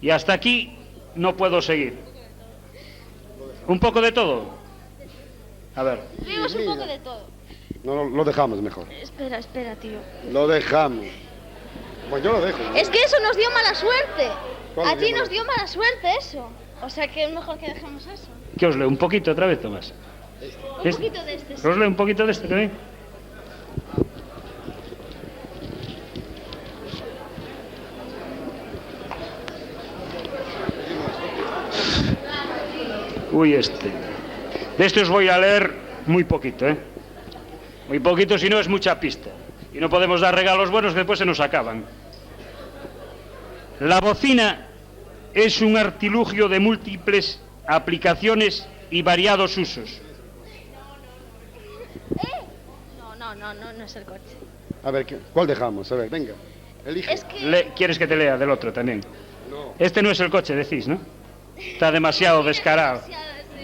Y hasta aquí no puedo seguir. ¿Un poco de todo? A ver. Dios, un poco de todo. No, lo dejamos mejor. Espera, tío. Lo dejamos. Pues yo lo dejo, ¿no? Es que eso nos dio mala suerte. ¿Cuándo A ti dio nos dio mala suerte eso. O sea que es mejor que dejemos eso. ¿Qué os leo? ¿Un poquito otra vez, Tomás? Un poquito de este. Sí. ¿Os leo un poquito de este también? Uy, este. De este os voy a leer muy poquito, ¿eh? Muy poquito, si no es mucha pista. Y no podemos dar regalos buenos que después se nos acaban. La bocina es un artilugio de múltiples aplicaciones y variados usos. No es el coche. A ver, ¿cuál dejamos? A ver, venga, elige. Es que... ¿Quieres que te lea del otro también? No. Este no es el coche, decís, ¿no? Está demasiado descarado. Sí.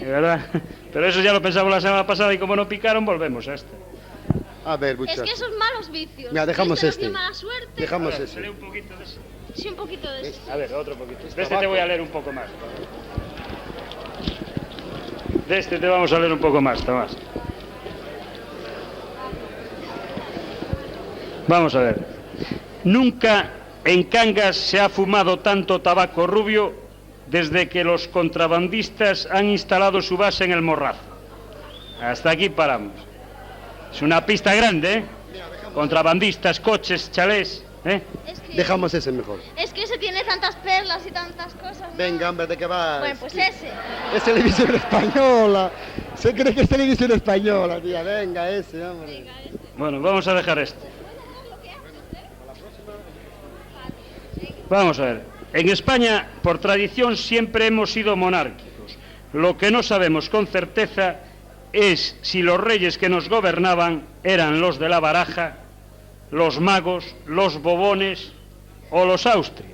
¿Verdad? Pero eso ya lo pensamos la semana pasada y como no picaron, volvemos a este. A ver, muchachos. Es que esos malos vicios. Mira, dejamos Nos dio este. mala suerte. Dejamos Lee ese. un poquito de este. Sí, un poquito de este. A ver, otro poquito. De este te voy a leer un poco más. De este te vamos a leer un poco más, Tomás. Vamos a ver. Nunca en Cangas se ha fumado tanto tabaco rubio desde que los contrabandistas han instalado su base en el Morrazo. Hasta aquí paramos. Es una pista grande, ¿eh? Contrabandistas, coches, chalés, ¿eh? Es que... Dejamos ese mejor. Es que ese tiene tantas perlas y tantas cosas, ¿no? Venga, hombre, ¿de qué vas? Bueno, pues ese. Es televisión española. Se cree que es televisión española, tía. Venga, ese, hombre. Bueno, vamos a dejar este. Vamos a ver. En España, por tradición, siempre hemos sido monárquicos. Lo que no sabemos con certeza es si los reyes que nos gobernaban eran los de la baraja, los magos, los bobones o los austrias.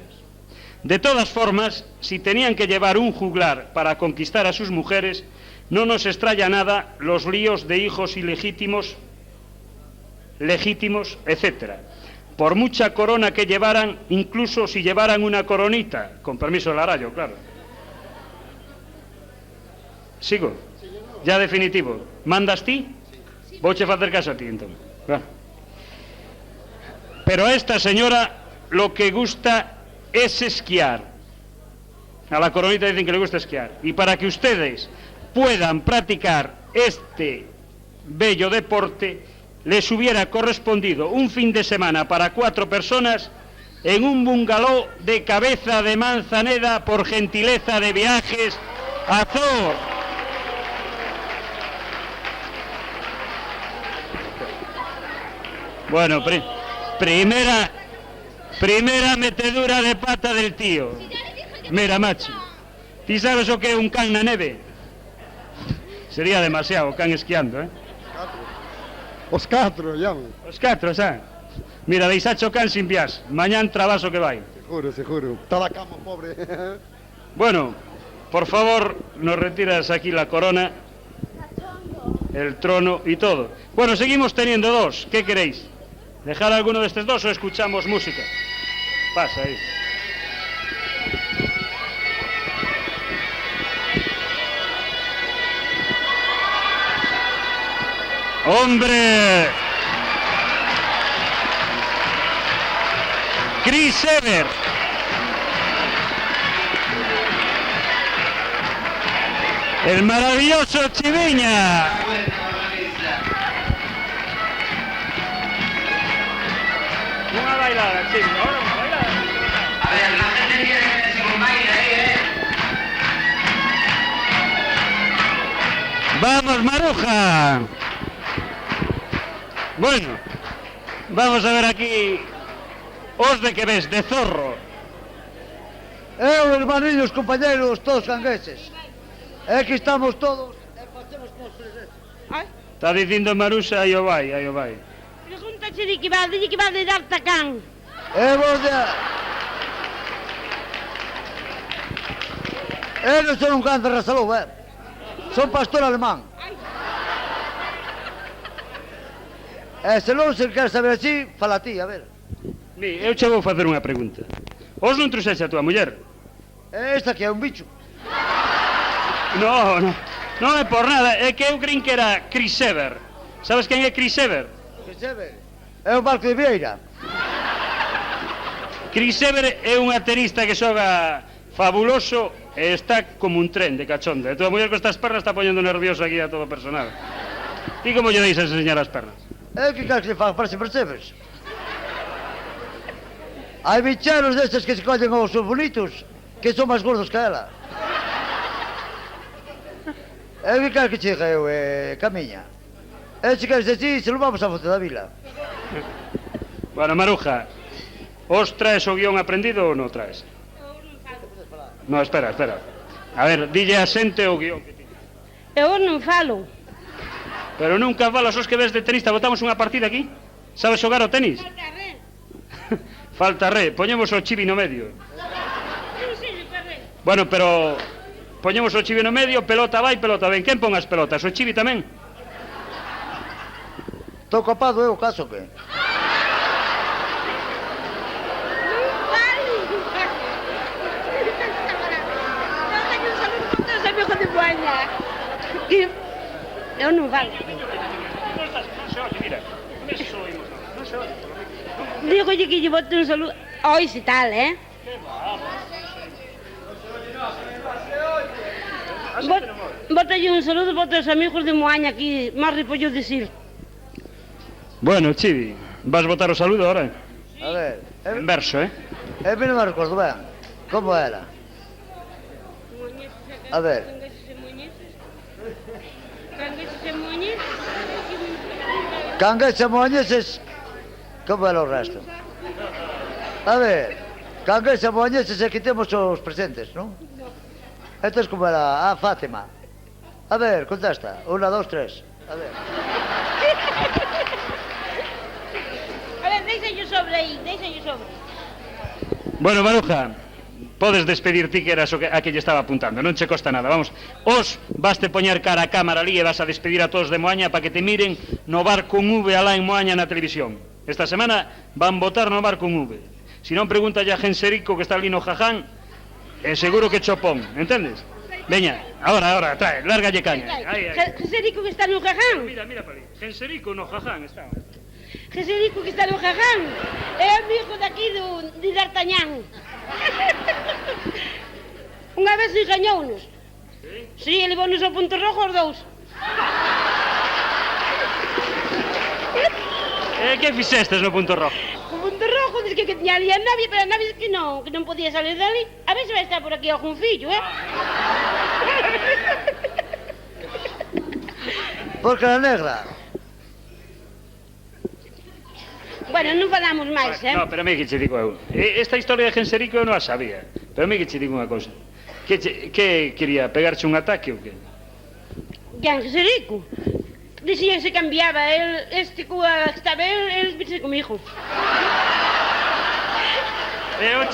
De todas formas, si tenían que llevar un juglar para conquistar a sus mujeres, no nos extraña nada los líos de hijos ilegítimos, legítimos, etcétera. Por mucha corona que llevaran, incluso si llevaran una coronita, con permiso del arayo, claro. Sigo. Ya definitivo. Mandas ti? Voy a hacer caso a ti, entonces. Va. Pero a esta señora lo que gusta es esquiar. A la coronita dicen que le gusta esquiar. Y para que ustedes puedan practicar este bello deporte, les hubiera correspondido un fin de semana para 4 personas en un bungalow de Cabeza de Manzaneda por gentileza de Viajes Azor. Bueno, primera metedura de pata del tío. Mira, macho, ¿tú sabes o que é un can na neve? Sería demasiado, can esquiando, ¿eh? Os 4, llamo. Os 4, xa. Mira, deixacho can sin vias. Mañán trabaso que vai. Seguro. Está la cama, pobre. Bueno, por favor, nos retiras aquí la corona, el trono y todo. Bueno, seguimos teniendo 2. ¿Qué queréis? ¿Dejar alguno de estos 2 o escuchamos música? Pasa ahí. ¡Hombre! Chris Evert. El maravilloso Chiviña. Una bailada, Chivi, ahora una bailada. A ver, la gente quiere que se acompañe ahí, ¡Vamos, Maruja! Bueno, vamos a ver aquí os de que ves, de zorro. Hermanillos, compañeros, todos cangueses. Aquí estamos todos e facemos como se dice. Está dicindo Maruxa, aí o vai, aí o vai. Pregúntache de que va de dar tacán. Vos de... Non son un can de raza loba, son pastor alemán. Se non se quer saber así, fala ti, a ver. Mi, eu che vou facer unha pregunta. Os non trouxexe a tua muller? Esta que é un bicho. No, non é por nada, é que eu creín que era Chris Evert. Sabes quen é Chris Evert? Chris Evert? É o barco de Vieira. Chris Evert é un aterista que xoga fabuloso e está como un tren de cachonda. E tua muller con estas pernas está poñendo nervioso aquí a todo o personal. Ti como lle deixas enseñar as pernas? Que cal que le fan, parece percebes? Hai bicheros destes que se collen os bonitos que son máis gordos que ela. Que cal que che diga eu, Camiña? Se queres decir, se lo vamos a Fonte da Vila. Bueno, Maruja, os traes o guión aprendido ou non traes? No, espera. A ver, dille a xente o guión que ti. Eu non falo. Pero nunca falas os que ves de tenista. Botamos unha partida aquí. Sabes xogar o tenis? Falta re. Falta re. Poñemos o Chivi no medio. Sí, re. Bueno, pero poñemos o Chivi no medio, pelota vai, pelota ven. Quen pon as pelotas? O Chivi tamén? Estou copado eu, caso que? Eu non falo. Non se oye, mira. Non se oímos, non se oye. Dígolle que lle bote un saludo. Oi, se tal, Botalle un saludo para os amigos de Moaña aquí, máis ripollo decir. Bueno, Chivi, vas botar o saludo ahora? A ver... En verso, non me recordo ben. Como era? A ver... Cangueses e moañeses. Como era o resto? A ver, cangueses e moañeses, aquí temos os presentes, non? Entón como era? Fátima. A ver, contesta. 1, 2, 3. A ver. A ver, deixalle sobre aí, sobre. Bueno, Maruja, podes despedir ti que eras a que lle estaba apuntando, non che costa nada, vamos. Os vaste poñer cara a cámara ali e vas a despedir a todos de Moaña para que te miren no bar con V alá en Moaña na televisión. Esta semana van votar no bar con V. Si non, pregunta a Genserico que está ali no Jaján, e seguro que chopón, entendes? Veña, ahora, trae, lárgalle caña. Genserico que está no Jaján. Mira para ali, Genserico no Jaján está. Genserico que está no Jaján é amigo daqui de D'Artagnan. Unha vez engañounos. Si, ele levounos ao punto rojo os dous. Que fixestes no punto rojo? O punto rojo diz que tiña ali a navia, pero a navia que non podía salir dali. A ver se vai estar por aquí algún fillo, Porque la negra. Bueno, non falamos máis, No, pero a mí que che digo eu. Esta historia de Genserico eu non a sabía. Pero a mí que che digo unha cousa. Que quería, pegarche un ataque ou que? Genserico? Dicía que se cambiaba, este cua que estaba el viste comigo. O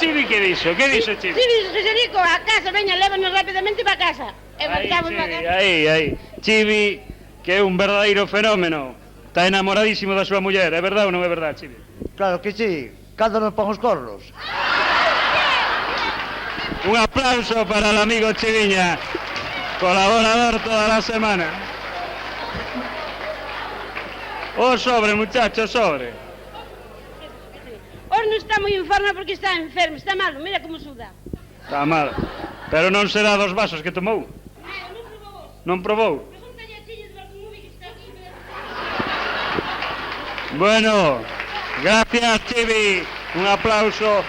Chivi que dixo? Que dixo Chivi? Chivi, Genserico, a casa, veña, lévanos rapidamente para casa. E marchamos para casa. Aí. Chivi, que é un verdadeiro fenómeno. Está enamoradísimo da súa muller, é verdade ou non é verdade, Chivi? Claro que sí, cando nos pon os cornos. Un aplauso para el amigo Chiviña, colaborador toda la semana. Sobre, muchachos, sobre. Os mellor non está moi en forma porque está enfermo, está malo, mira como suda. Está mal. Pero non será dos vasos que tomou. Non probou. Bueno, gracias, Chivi. Un aplauso.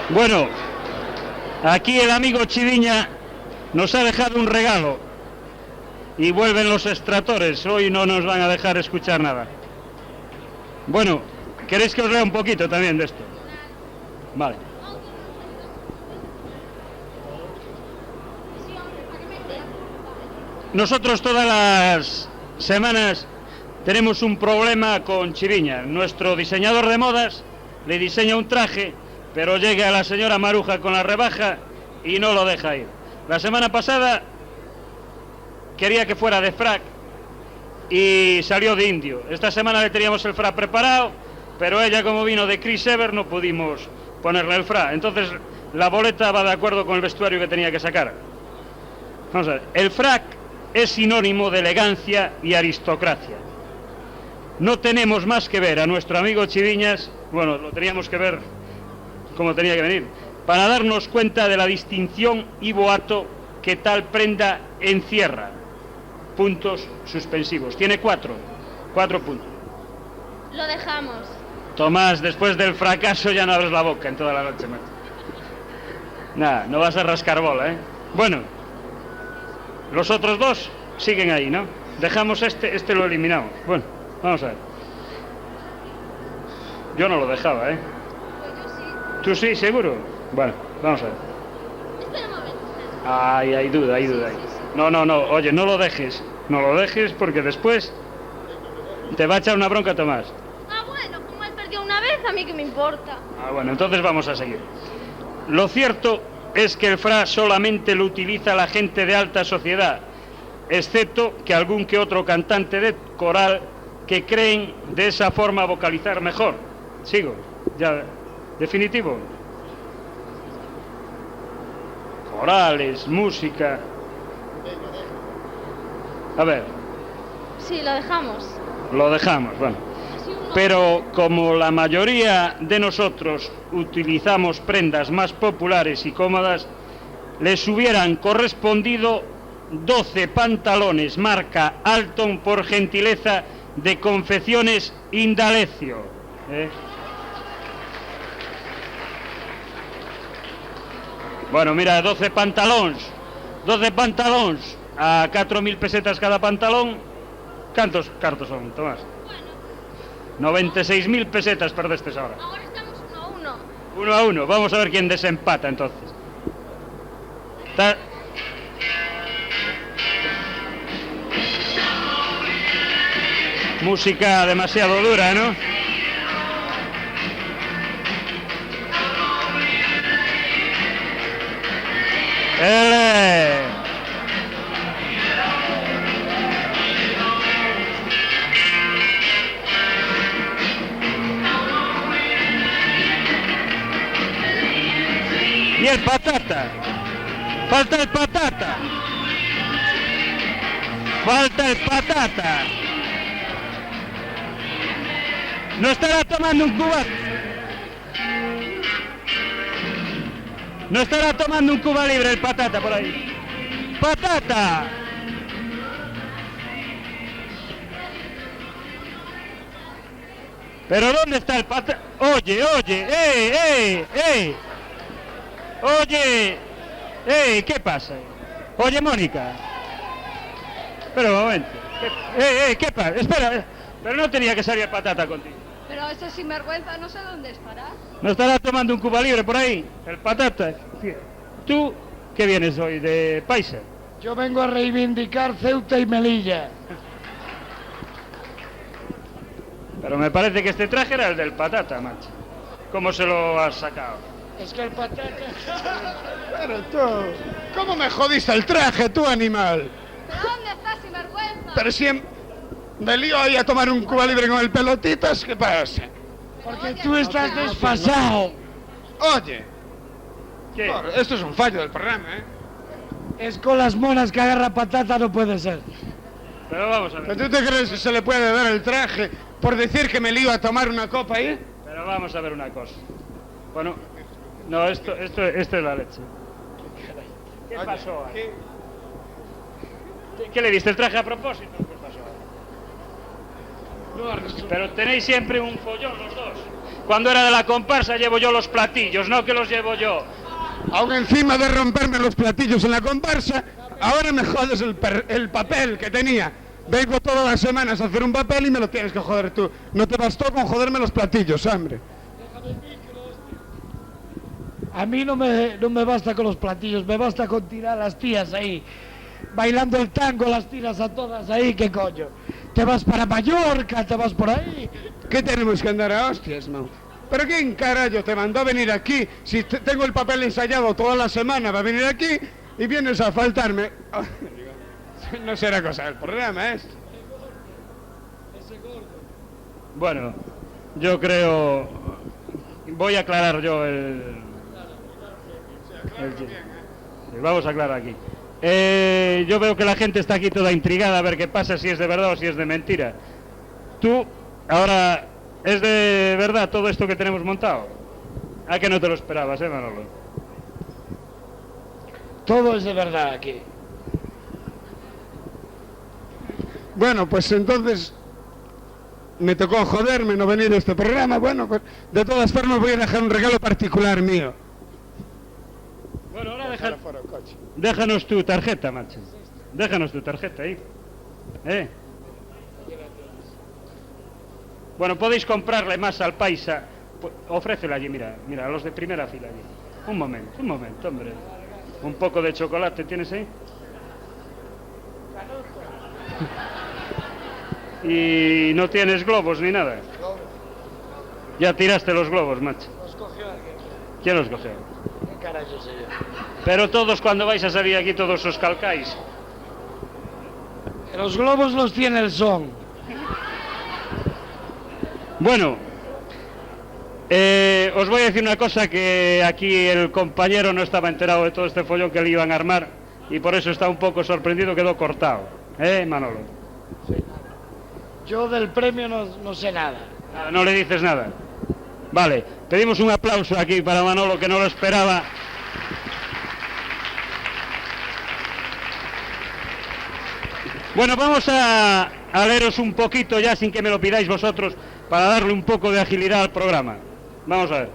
Bueno, aquí el amigo Chiviña nos ha dejado un regalo y vuelven los extractores. Hoy no nos van a dejar escuchar nada. Bueno, ¿queréis que os lea un poquito también de esto? Vale. Nosotros todas las semanas tenemos un problema con Chiviña. Nuestro diseñador de modas le diseña un traje, pero llega la señora Maruja con la rebaja y no lo deja ir. La semana pasada quería que fuera de frac y salió de indio. Esta semana le teníamos el frac preparado, pero ella, como vino de Chris Evert, no pudimos ponerle el frac. Entonces la boleta va de acuerdo con el vestuario que tenía que sacar. Vamos a ver, el frac es sinónimo de elegancia y aristocracia. No tenemos más que ver a nuestro amigo Chiviñas, bueno, lo teníamos que ver como tenía que venir, para darnos cuenta de la distinción y boato que tal prenda encierra. Puntos suspensivos. Tiene 4 puntos. Lo dejamos. Tomás, después del fracaso ya no abres la boca en toda la noche, macho. Nada, no vas a rascar bola, ¿eh? Bueno, los otros dos siguen ahí, ¿no? Dejamos este lo eliminamos. Bueno, vamos a ver. Yo no lo dejaba, ¿eh? Pues yo sí. ¿Tú sí, seguro? Bueno, vamos a ver. Espera un momento. Ay, hay duda. No, oye, no lo dejes porque después te va a echar una bronca Tomás. Ah, bueno, como él perdió una vez, a mí qué me importa. Ah, bueno, entonces vamos a seguir. Lo cierto es que el fra solamente lo utiliza la gente de alta sociedad, excepto que algún que otro cantante de coral que creen de esa forma vocalizar mejor. Sigo, ya, definitivo. Corales, música. A ver. Sí, lo dejamos. Lo dejamos, bueno. Pero como la mayoría de nosotros utilizamos prendas más populares y cómodas, les hubieran correspondido 12 pantalones marca Alton por gentileza de Confecciones Indalecio. Bueno, mira, 12 pantalones a 4.000 pesetas cada pantalón. ¿Cuántos cartos son, Tomás? 96.000 pesetas perdiste ahora. Ahora estamos 1-1. 1-1, vamos a ver quién desempata entonces. Música demasiado dura, ¿no? Y el patata. Falta el patata. No estará tomando un cubata. No estará tomando un Cuba Libre el patata por ahí. ¡Patata! ¿Pero dónde está el patata? Oye, Oye, ¿qué pasa? Oye, Mónica. Espera un momento. ¿Qué pasa? Espera, pero no tenía que salir patata contigo. Pero ese sinvergüenza no sé dónde estará. ¿No estará tomando un Cuba Libre por ahí? El patata. ¿Tú qué vienes hoy? ¿De Paisa? Yo vengo a reivindicar Ceuta y Melilla. Pero me parece que este traje era el del patata, macho. ¿Cómo se lo has sacado? Es que el patata... Pero tú... ¿Cómo me jodiste el traje, tú, animal? ¿Pero dónde estás, sinvergüenza? Pero si me lío ahí a tomar un Cuba Libre con el pelotitas, ¿qué pasa? Porque tú estás desfasado. Oye, ¿Qué? esto es un fallo del programa, ¿eh? Es con las monas que agarra patata, no puede ser. Pero vamos a ver. ¿Pero tú te crees que se le puede dar el traje por decir que me le iba a tomar una copa ahí? Pero vamos a ver una cosa. Bueno, no, esto es la leche. ¿Qué pasó ahí? ¿Qué le diste el traje a propósito? ¿Qué pasó ahí? Pero tenéis siempre un follón los dos. Cuando era de la comparsa llevo yo los platillos, no que los llevo yo. Aún encima de romperme los platillos en la comparsa, ahora me jodes el papel que tenía. Vengo todas las semanas a hacer un papel y me lo tienes que joder tú. No te bastó con joderme los platillos, hombre. A mí no me basta con los platillos, me basta con tirar a las tías ahí. Bailando el tango las tiras a todas ahí, ¿qué coño? Te vas para Mallorca, te vas por ahí. ¿Qué tenemos que andar a hostias, no? ¿Pero quién carajo te mandó a venir aquí? Si tengo el papel ensayado toda la semana va a venir aquí y vienes a faltarme. No será cosa del programa, ¿eh? Bueno, yo creo... Voy a aclarar yo vamos a aclarar aquí. Yo veo que la gente está aquí toda intrigada a ver qué pasa, si es de verdad o si es de mentira. Tú, ahora, ¿es de verdad todo esto que tenemos montado? ¿A que no te lo esperabas, Manolo? Todo es de verdad aquí. Bueno, pues entonces me tocó joderme no venir a este programa. Bueno, pues de todas formas voy a dejar un regalo particular mío. Bueno, ahora déjanos tu tarjeta, macho. Déjanos tu tarjeta ahí. Bueno, podéis comprarle más al paisa. Ofrécela allí, mira, a los de primera fila allí. Un momento, hombre. Un poco de chocolate, ¿tienes ahí? Y no tienes globos ni nada. Ya tiraste los globos, macho. Los cogió alguien. ¿Quién los cogió? ¿Qué carajo sé yo? Pero todos cuando vais a salir aquí todos os calcáis. Los globos los tiene el son. Bueno, os voy a decir una cosa, que aquí el compañero no estaba enterado de todo este follón que le iban a armar y por eso está un poco sorprendido, quedó cortado. Manolo? Sí. Yo del premio no sé nada. No le dices nada. Vale, pedimos un aplauso aquí para Manolo, que no lo esperaba. Bueno, vamos a leeros un poquito ya sin que me lo pidáis vosotros, para darle un poco de agilidad al programa. Vamos a ver.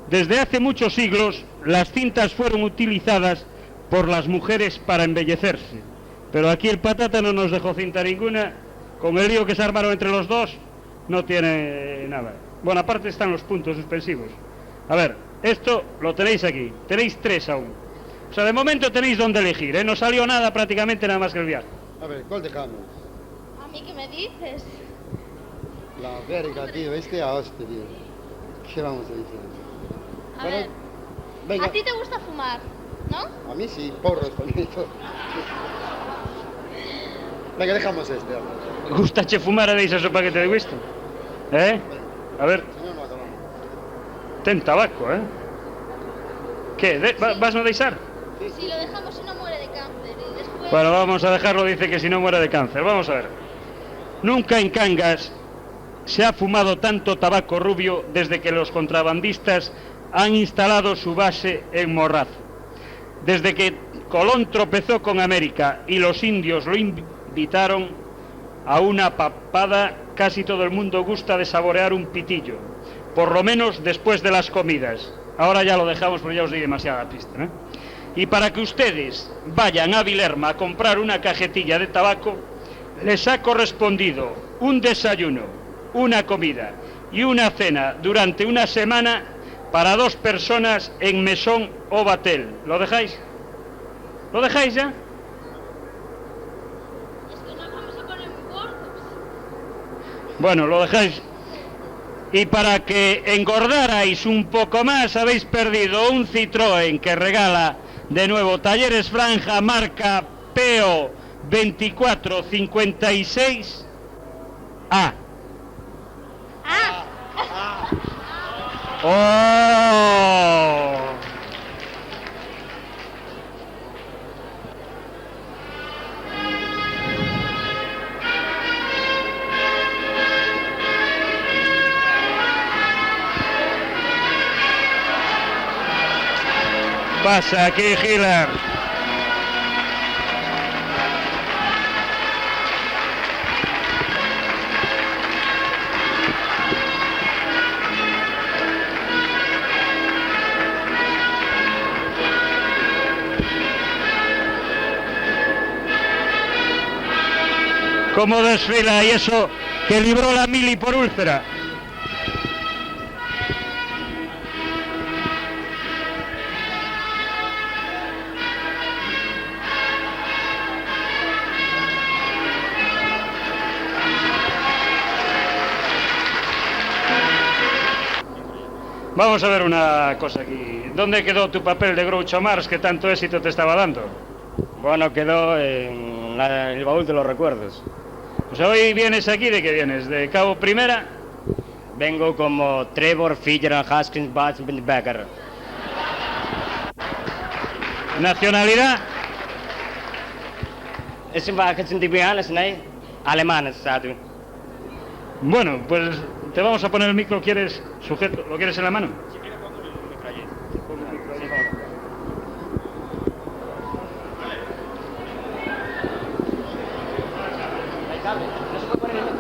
Desde hace muchos siglos las cintas fueron utilizadas por las mujeres para embellecerse, pero aquí el patata no nos dejó cinta ninguna. Con el lío que se armaron entre los dos no tiene nada. Bueno, aparte están los puntos suspensivos. A ver, esto lo tenéis aquí, tenéis 3 aún. O sea, de momento tenéis donde elegir, no salió nada, prácticamente nada más que el viaje. A ver, ¿cuál dejamos? ¿A mí qué me dices? La verga, tío, a hostia, tío. ¿Qué vamos a decir? A ver, venga. a ti te gusta fumar, ¿no? A mí sí, porros, bonito. Venga, dejamos este. Gustache fumar a esa sopa que te gusta? A ver. Ten tabaco, ¿Qué? ¿Vas a deixar? Si lo dejamos y no muere de cáncer y después... Bueno, vamos a dejarlo, dice que si no muere de cáncer. Vamos a ver. Nunca en Cangas se ha fumado tanto tabaco rubio desde que los contrabandistas han instalado su base en Morrazo. Desde que Colón tropezó con América y los indios lo invitaron a una papada, casi todo el mundo gusta de saborear un pitillo, por lo menos después de las comidas. Ahora ya lo dejamos porque ya os di demasiada pista, ¿no? Y para que ustedes vayan a Vilerma a comprar una cajetilla de tabaco, les ha correspondido un desayuno, una comida y una cena durante una semana para 2 personas en Mesón o Batel. ¿Lo dejáis? ¿Lo dejáis ya? Es que nos vamos a poner muy gordos. Bueno, lo dejáis. Y para que engordarais un poco más, habéis perdido un Citroën que regala de nuevo Talleres Franja, marca PO 2456 A. ¡Oh! pasa aquí, Hiller? ¿Cómo desfila? Y eso que libró la mili por úlcera. Vamos a ver una cosa aquí. ¿Dónde quedó tu papel de Groucho Marx que tanto éxito te estaba dando? Bueno, quedó en el baúl de los recuerdos. Pues hoy vienes aquí, ¿de qué vienes? ¿De Cabo Primera? Vengo como Trevor Fitzgerald Haskins Becker. ¿Nacionalidad? Es alemanes, ¿sabes? Bueno, pues te vamos a poner el micro. ¿Quieres sujeto? ¿Lo quieres en la mano? Si quieres pongo el micro allí.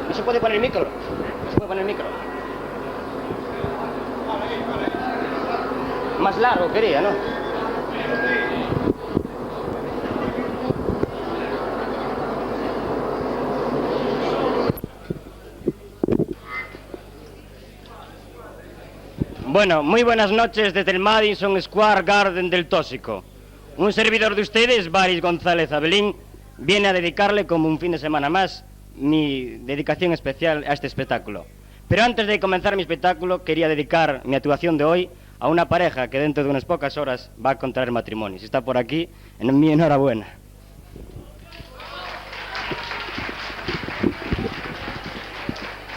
No se puede poner el micro. No se puede poner el micro. Más largo quería, ¿no? Bueno, muy buenas noches desde el Madison Square Garden del Tóxico. Un servidor de ustedes, Baris González Abelín, viene a dedicarle como un fin de semana más mi dedicación especial a este espectáculo. Pero antes de comenzar mi espectáculo, quería dedicar mi actuación de hoy a una pareja que dentro de unas pocas horas va a contraer matrimonio. Si está por aquí, en mi enhorabuena.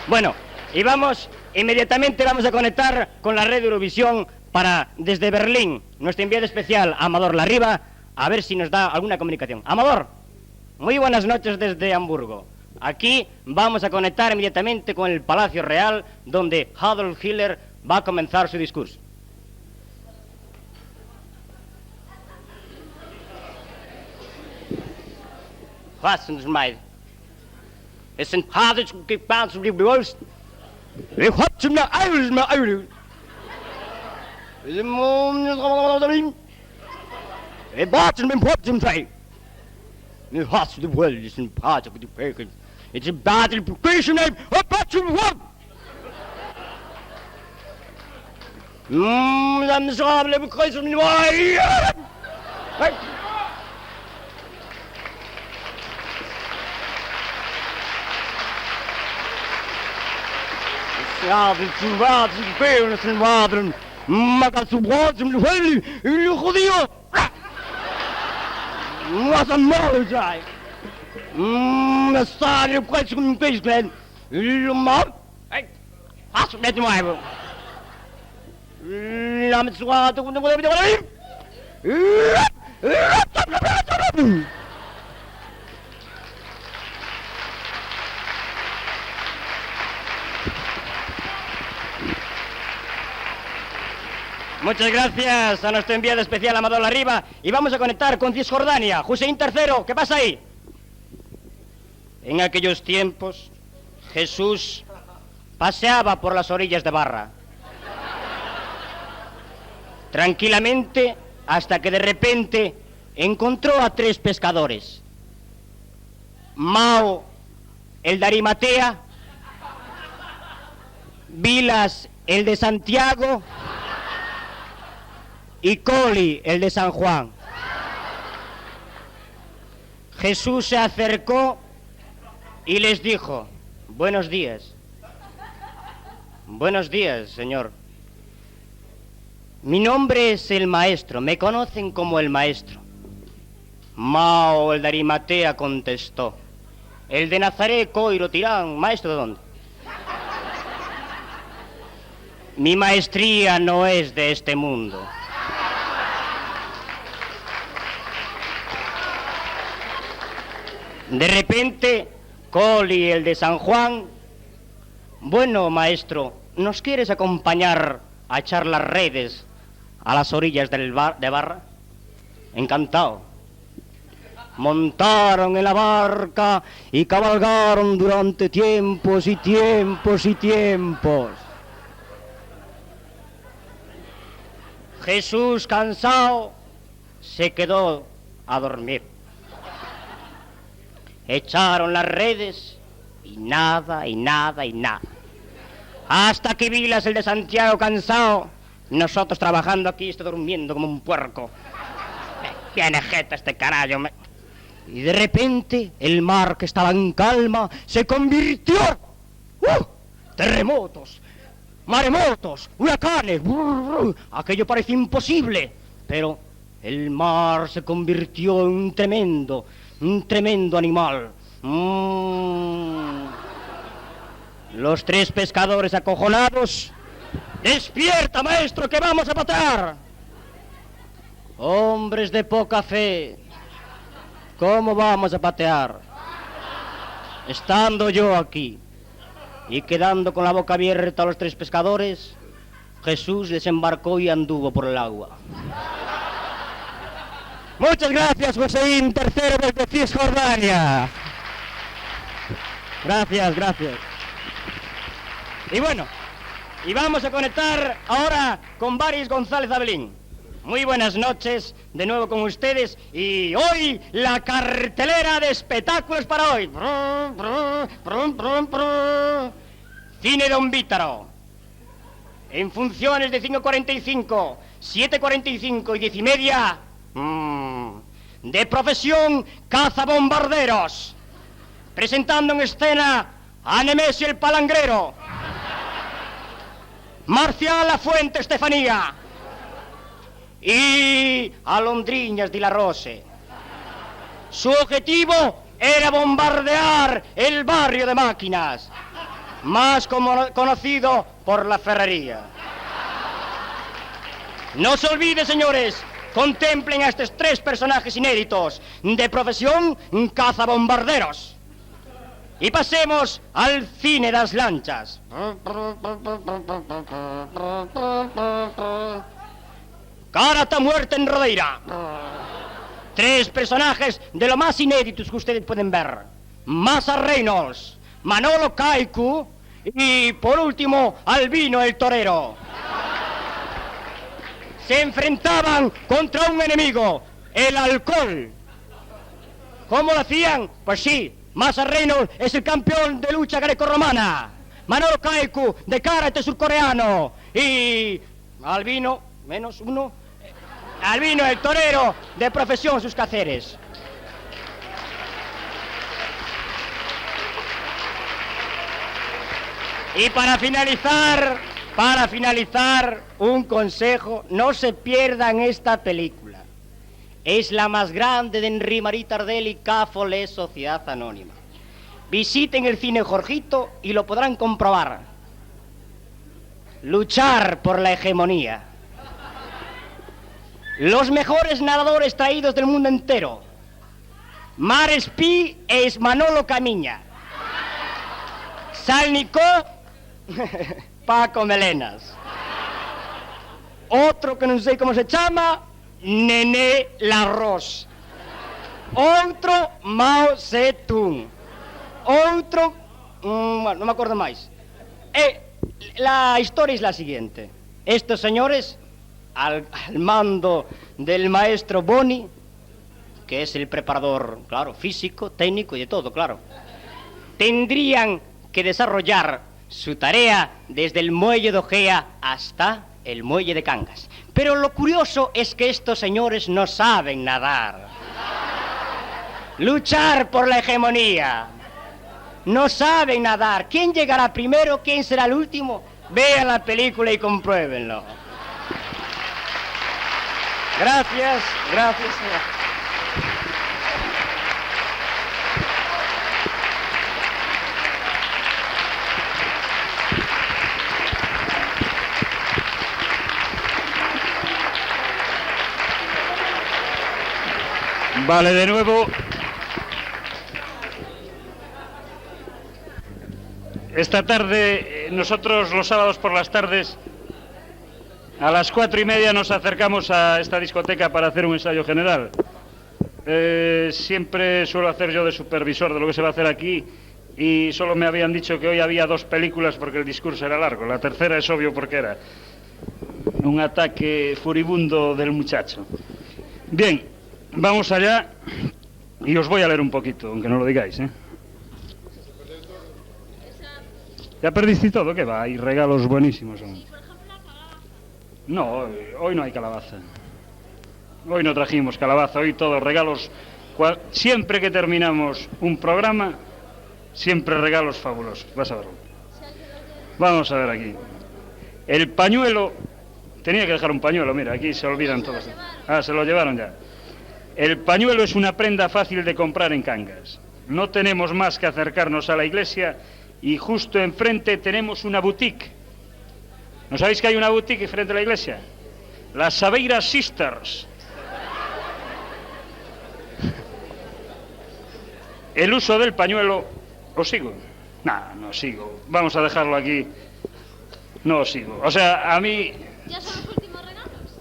Bueno, y inmediatamente vamos a conectar con la red de Eurovisión para, desde Berlín, nuestro enviado especial, Amador Larriba, a ver si nos da alguna comunicación. Amador, muy buenas noches desde Hamburgo. Aquí vamos a conectar inmediatamente con el Palacio Real, donde Adolf Hitler va a comenzar su discurso. Was ist mein? Es sind harte Gefahren die bewusst. Ich hab zum Eis mal Eis. Ich warte mit dem Pop zum Teil. Ich hasse die Welt, ist ein Part of the Bacon. It's a bad education name, a battle one. Dann schreiben wir Kreuz und ja, die Wahrheit, die Bären sind Wahren. Maka zu Brot zum Hölle, in die Judeo. Was ein Maul sei. Das Stadion Kreuz und Beisglen. Mann. Hey, hast du nicht mehr? Damit zu warten und wieder. Muchas gracias a nuestro enviado especial Amador Larriba y vamos a conectar con Cisjordania. Hussein III, ¿qué pasa ahí? En aquellos tiempos, Jesús paseaba por las orillas de Barra. Tranquilamente, hasta que de repente encontró a 3 pescadores. Mao, el de Arimatea, Vilas, el de Santiago, y Coli, el de San Juan. Jesús se acercó y les dijo: buenos días. Buenos días, señor. Mi nombre es el Maestro, me conocen como el Maestro. Mao, el de Arimatea, contestó: el de Nazaret, Coiro, Tirán, ¿maestro de dónde? Mi maestría no es de este mundo. De repente, Coli, el de San Juan: bueno, maestro, ¿nos quieres acompañar a echar las redes a las orillas de Barra? Encantado. Montaron en la barca y cabalgaron durante tiempos y tiempos y tiempos. Jesús, cansado, se quedó a dormir. Echaron las redes y nada, y nada, y nada. Hasta que Vilas, el de Santiago, cansado, nosotros trabajando aquí, estoy durmiendo como un puerco. Viene jeta este carajo. Y de repente, el mar, que estaba en calma, se convirtió. Terremotos, maremotos, huracanes. Aquello parecía imposible. Pero el mar se convirtió en un tremendo animal. Los tres pescadores acojonados. ¡Despierta, maestro, que vamos a patear! Hombres de poca fe, ¿cómo vamos a patear? Estando yo aquí y quedando con la boca abierta a los tres pescadores, Jesús desembarcó y anduvo por el agua. Muchas gracias, Joséín, tercero desde Cisjordania. Gracias, gracias. Y bueno, y vamos a conectar ahora con Baris González Abelín. Muy buenas noches, de nuevo con ustedes, y hoy la cartelera de espectáculos para hoy. Cine Don Vítaro. En funciones de 5:45, 7:45 y 10:30. De profesión, cazabombarderos. Presentando en escena a Nemesio el Palangrero, Marcial La Fuente Estefanía y Alondriñas de la Rose. Su objetivo era bombardear el barrio de Máquinas, más conocido por la ferrería. No se olvide, señores, contemplen a estos tres personajes inéditos, de profesión cazabombarderos. Y pasemos al cine das lanchas. Carata muerte en Rodeira. Tres personajes de lo más inéditos que ustedes pueden ver. Massa Reynolds, Manolo Caicu y, por último, Albino el Torero. Se enfrentaban contra un enemigo, el alcohol. ¿Cómo lo hacían? Pues sí, Massa Reynolds es el campeón de lucha grecorromana, Manolo Caicu de karate surcoreano y Albino, menos uno, Albino el Torero de profesión sus quehaceres. Y para finalizar, un consejo: no se pierdan esta película. Es la más grande de Henri Marie Tardelli, Cáfole Sociedad Anónima. Visiten el cine Jorgito y lo podrán comprobar. Luchar por la hegemonía. Los mejores nadadores traídos del mundo entero. Mar Espí es Manolo Camiña. Salnicó, Paco Melenas. Otro que non sei como se chama, Nené Larroz. Outro, Mao Zedong. Outro, bueno, non me acordo máis. La historia es la siguiente. Estos señores, al mando del maestro Boni, que es el preparador, claro, físico, técnico y de todo, claro, tendrían que desarrollar su tarea desde el muelle de Ojea hasta el muelle de Cangas. Pero lo curioso es que estos señores no saben nadar. Luchar por la hegemonía. No saben nadar. ¿Quién llegará primero? ¿Quién será el último? Vean la película y compruébenlo. Gracias, gracias. Vale, de nuevo. Esta tarde, nosotros los sábados por las tardes A las 4:30 nos acercamos a esta discoteca para hacer un ensayo general. Siempre suelo hacer yo de supervisor de lo que se va a hacer aquí y solo me habían dicho que hoy había 2 películas porque el discurso era largo. La tercera es obvio porque era un ataque furibundo del muchacho. Bien, vamos allá y os voy a leer un poquito, aunque no lo digáis, ¿eh? ¿Ya perdiste todo? ¿Qué va? Hay regalos buenísimos aún. No, hoy no hay calabaza. Hoy no trajimos calabaza, hoy todos regalos. Siempre que terminamos un programa, siempre regalos fabulosos. Vas a verlo. Vamos a ver aquí. El pañuelo. Tenía que dejar un pañuelo, mira, aquí se olvidan todos. Ah, se lo llevaron ya. El pañuelo es una prenda fácil de comprar en Cangas. No tenemos más que acercarnos a la iglesia y justo enfrente tenemos una boutique. ¿No sabéis que hay una boutique frente a la iglesia? Las Saveiras Sisters. El uso del pañuelo... ¿Os sigo? No sigo. Vamos a dejarlo aquí. No os sigo. O sea, a mí... ¿Ya son los últimos regalos?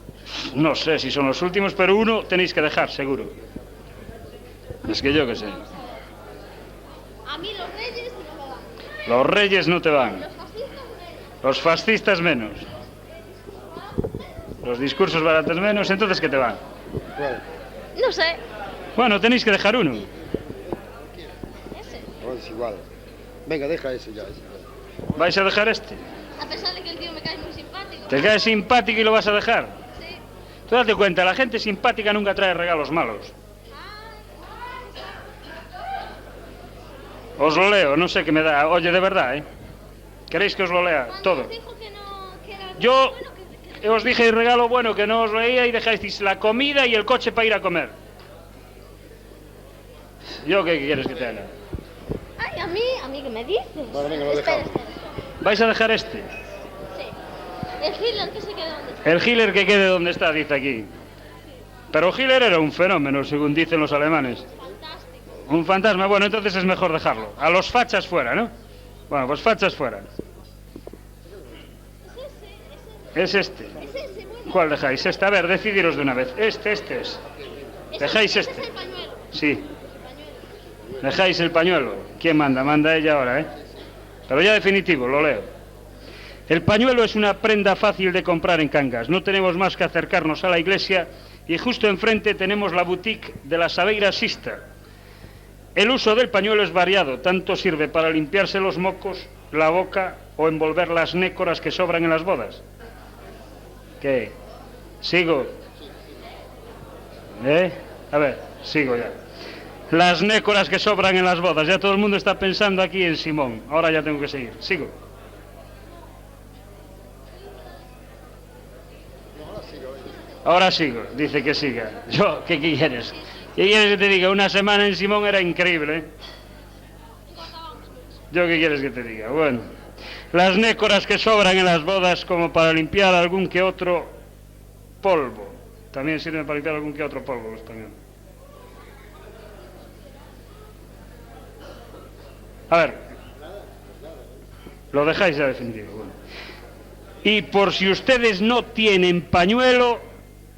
No sé si son los últimos, pero uno tenéis que dejar, seguro. Es que yo qué sé. A mí los reyes no me van. Los reyes no te van. Los fascistas menos. Los fascistas menos. Los discursos baratos menos, entonces ¿qué te van? No sé. Bueno, tenéis que dejar uno. Ese. No, es igual. Venga, deja ese ya. ¿Vais a dejar este? A pesar de que el tío me cae muy simpático. ¿Te cae simpático y lo vas a dejar? Sí. Tú date cuenta, la gente simpática nunca trae regalos malos. Os lo leo, no sé qué me da. Oye, de verdad, ¿eh? ¿Queréis que os lo lea todo? Yo os dije el regalo bueno que no os leía y dejáis la comida y el coche para ir a comer. ¿Yo qué quieres que te haga? Ay, a mí, ¿qué me dices? Bueno, venga, lo dejamos. Espera. ¿Vais a dejar este? Sí. El Hitler que se quede donde está. El Hitler que quede donde está, dice aquí. Pero Hitler era un fenómeno, según dicen los alemanes. Fantástico. Un fantasma, bueno, entonces es mejor dejarlo. A los fachas fuera, ¿no? Bueno, pues fachas fuera. Es este. Es ese, bueno. ¿Cuál dejáis? Este, a ver, decidiros de una vez. Este es. ¿Dejáis Ese este? es el pañuelo. Sí. ¿Dejáis el pañuelo? ¿Quién manda? Manda ella ahora, ¿eh? Pero ya definitivo, lo leo. El pañuelo es una prenda fácil de comprar en Cangas. No tenemos más que acercarnos a la iglesia y justo enfrente tenemos la boutique de la Saveiras Sister. El uso del pañuelo es variado. Tanto sirve para limpiarse los mocos, la boca o envolver las nécoras que sobran en las bodas. ¿Qué? ¿Sigo? A ver, sigo ya. Las nécoras que sobran en las bodas. Ya todo el mundo está pensando aquí en Simón. Ahora ya tengo que seguir. Sigo. Ahora sigo. Dice que siga. Yo, ¿qué quieres? ¿Qué quieres que te diga? Una semana en Simón era increíble, ¿eh? ¿Yo qué quieres que te diga? Bueno. Las nécoras que sobran en las bodas como para limpiar algún que otro polvo. También sirven para limpiar algún que otro polvo los pañuelos. A ver, lo dejáis ya definitivo. Bueno. Y por si ustedes no tienen pañuelo,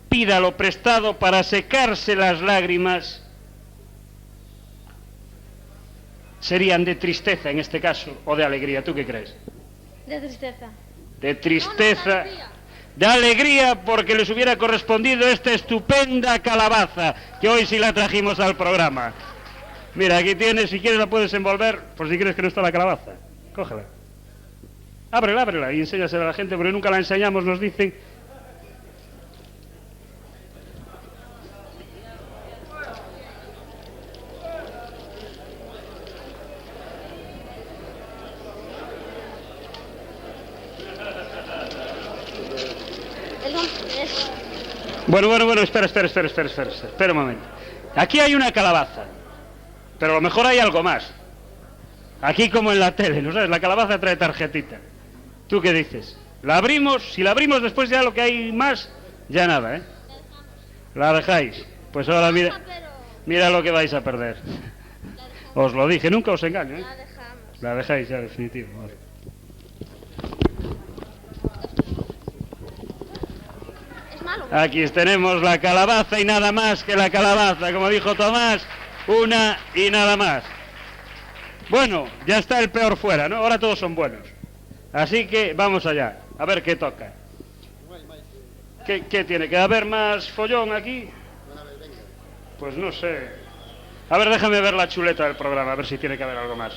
pídalo prestado para secarse las lágrimas. Serían de tristeza en este caso, o de alegría. ¿Tú qué crees? De tristeza. De tristeza. De alegría porque les hubiera correspondido esta estupenda calabaza que hoy sí la trajimos al programa. Mira, aquí tienes, si quieres la puedes envolver, por si crees que no está la calabaza. Cógela. Ábrela y enséñasela a la gente, porque nunca la enseñamos, nos dicen. Bueno, espera un momento. Aquí hay una calabaza. Pero a lo mejor hay algo más. Aquí como en la tele, ¿no sabes? La calabaza trae tarjetita. ¿Tú qué dices? ¿La abrimos? Si la abrimos después ya lo que hay más, ya nada, ¿eh? ¿La dejáis? Pues ahora mira lo que vais a perder. Os lo dije, nunca os engaño, ¿eh? La dejáis ya, definitivo. Vale. Aquí tenemos la calabaza y nada más que la calabaza, como dijo Tomás, una y nada más. Bueno, ya está el peor fuera, ¿no? Ahora todos son buenos. Así que vamos allá, a ver qué toca. ¿Qué tiene? ¿Que haber más follón aquí? Pues no sé. A ver, déjame ver la chuleta del programa, a ver si tiene que haber algo más.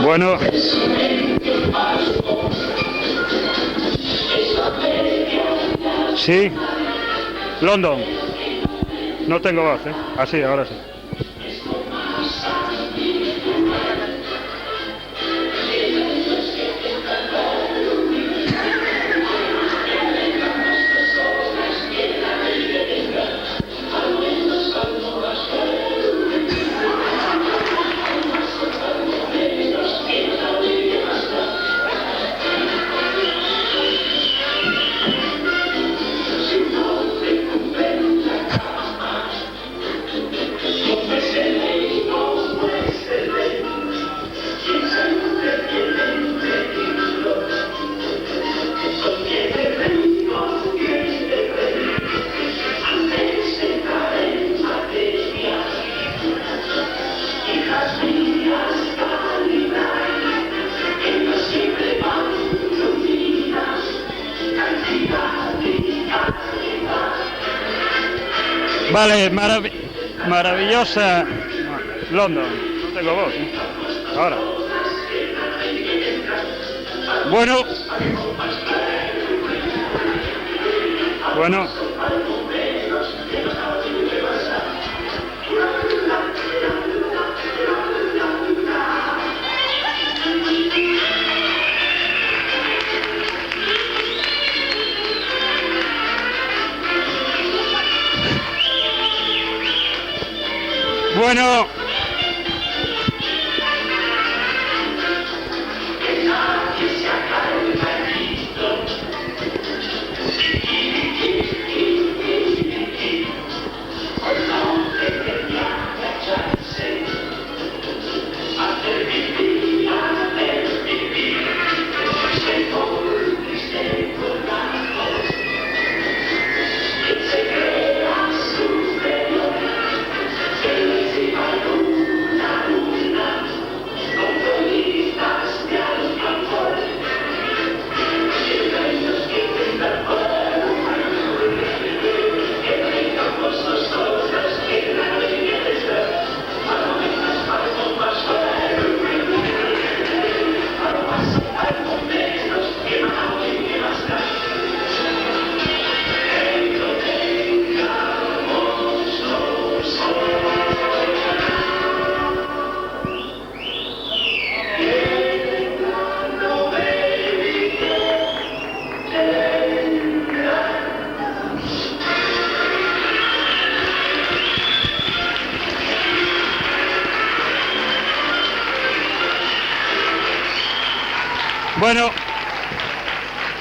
Bueno. Sí. London. No tengo voz, ¿eh? Ah, sí, ahora sí. Vale, maravillosa London. No tengo voz, ¿eh? Ahora. Bueno. Bueno.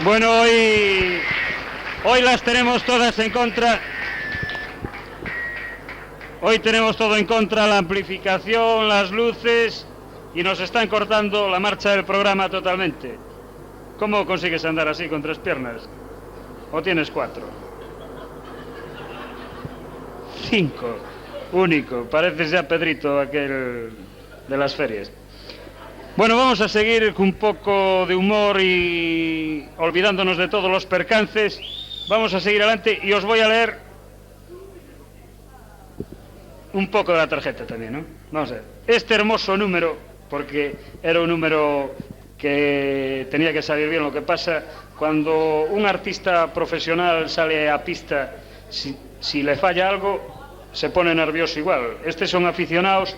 Bueno, hoy las tenemos todas en contra. Hoy tenemos todo en contra, la amplificación, las luces, y nos están cortando la marcha del programa totalmente. ¿Cómo consigues andar así con 3 piernas? ¿O tienes 4? 5. Único. Pareces ya Pedrito, aquel de las ferias. Bueno, vamos a seguir con un poco de humor y olvidándonos de todos los percances. Vamos a seguir adelante y os voy a leer un poco de la tarjeta también, ¿no? Vamos a ver. Este hermoso número, porque era un número que tenía que salir bien. Lo que pasa, cuando un artista profesional sale a pista, si le falla algo, se pone nervioso igual. Estos son aficionados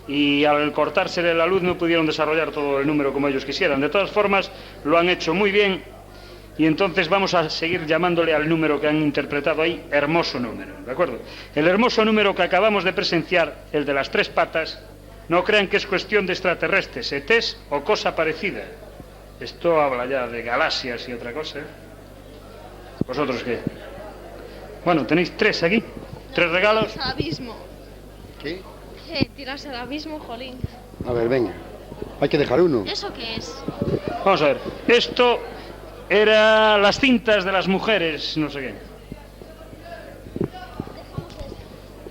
y al cortársele la luz no pudieron desarrollar todo el número como ellos quisieran. De todas formas, lo han hecho muy bien. y entonces vamos a seguir llamándole al número que han interpretado ahí, hermoso número, ¿de acuerdo? El hermoso número que acabamos de presenciar, el de las 3 patas, no crean que es cuestión de extraterrestres, ETs o cosa parecida. Esto habla ya de galaxias y otra cosa, ¿eh? ¿Vosotros qué? Bueno, tenéis 3 aquí, 3 regalos. Al abismo. ¿Qué? Tirarse al abismo, jolín. A ver, venga. Hay que dejar uno. ¿Eso qué es? Vamos a ver, esto era las cintas de las mujeres, no sé qué.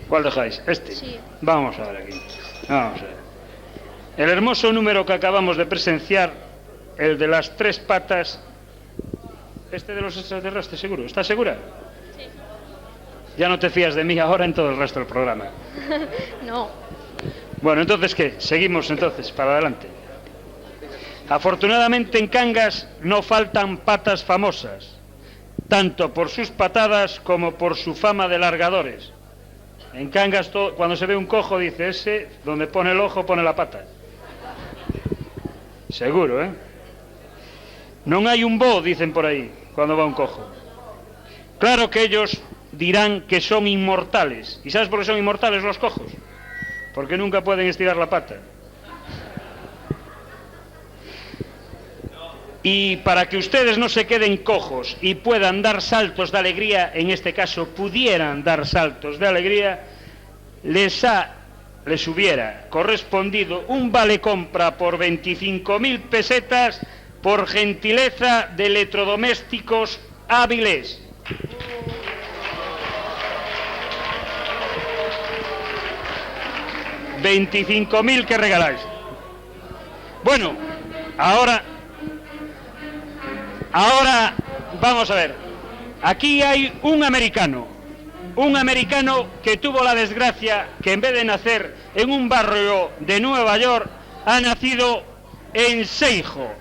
¿Cuál dejáis? Este. Sí. Vamos a ver aquí. Vamos a ver. El hermoso número que acabamos de presenciar, el de las 3 patas, este de los extraterrestres, seguro. ¿Estás segura? Sí. Ya no te fías de mí ahora en todo el resto del programa. No. Bueno, entonces, ¿qué? Seguimos entonces, para adelante. Afortunadamente en Cangas no faltan patas famosas, tanto por sus patadas como por su fama de largadores. En Cangas, cuando se ve un cojo, dice ese, donde pone el ojo, pone la pata. Seguro, ¿eh? No hay un bo, dicen por ahí, cuando va un cojo. Claro que ellos dirán que son inmortales. ¿Y sabes por qué son inmortales los cojos? Porque nunca pueden estirar la pata. Y para que ustedes no se queden cojos y puedan dar saltos de alegría, en este caso pudieran dar saltos de alegría, les hubiera correspondido un vale compra por 25.000 pesetas por gentileza de electrodomésticos Áviles. $25.000 que regaláis. Bueno, ahora vamos a ver. Aquí hay un americano que tuvo la desgracia que en vez de nacer en un barrio de Nueva York, ha nacido en Seijo.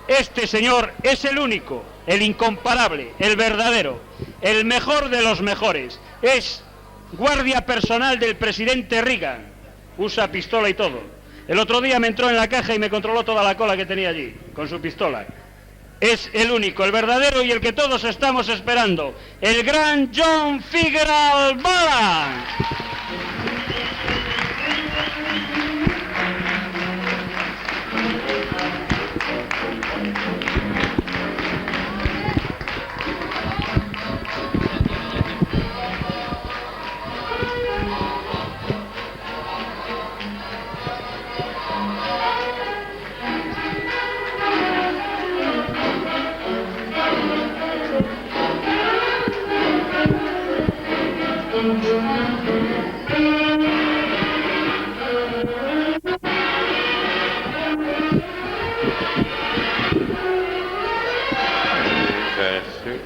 Este señor es el único, el incomparable, el verdadero, el mejor de los mejores. Es guardia personal del presidente Reagan. Usa pistola y todo. El otro día me entró en la caja y me controló toda la cola que tenía allí, con su pistola. Es el único, el verdadero y el que todos estamos esperando. El gran John Fitzgerald Ballan.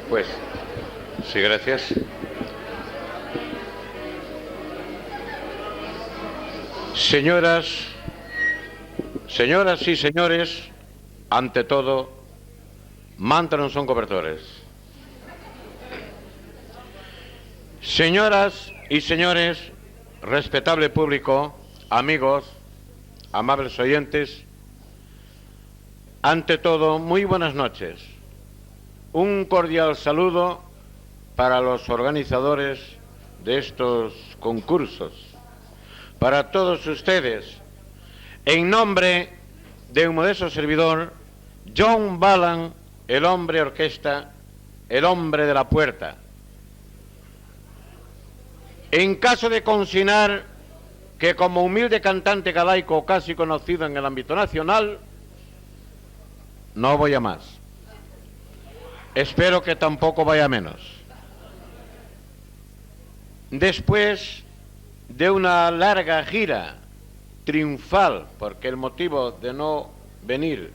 Pues, sí, gracias. Señoras y señores, ante todo, mantas non son cobertores. Señoras y señores, respetable público, amigos, amables oyentes, ante todo, muy buenas noches. Un cordial saludo para los organizadores de estos concursos, para todos ustedes, en nombre de un modesto servidor, John Ballan, el hombre orquesta, el hombre de la puerta. En caso de consignar que como humilde cantante galaico casi conocido en el ámbito nacional, no voy a más. Espero que tampoco vaya menos. Después de una larga gira triunfal, porque el motivo de no venir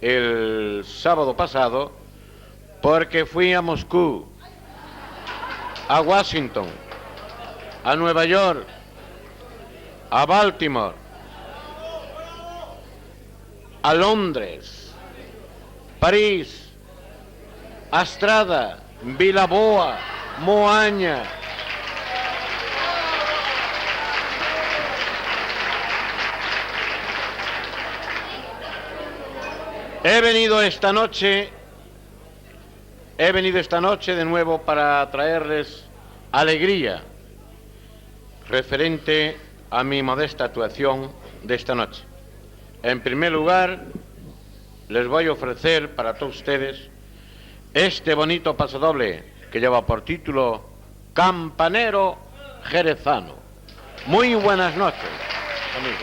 el sábado pasado, porque fui a Moscú, a Washington, a Nueva York, a Baltimore, a Londres, París, Astrada, Vilaboa, Moaña. He venido esta noche he venido esta noche de nuevo para traerles alegría referente a mi modesta actuación de esta noche. En primer lugar, les voy a ofrecer para todos ustedes este bonito pasodoble que lleva por título Campanero Jerezano. Muy buenas noches, amigos.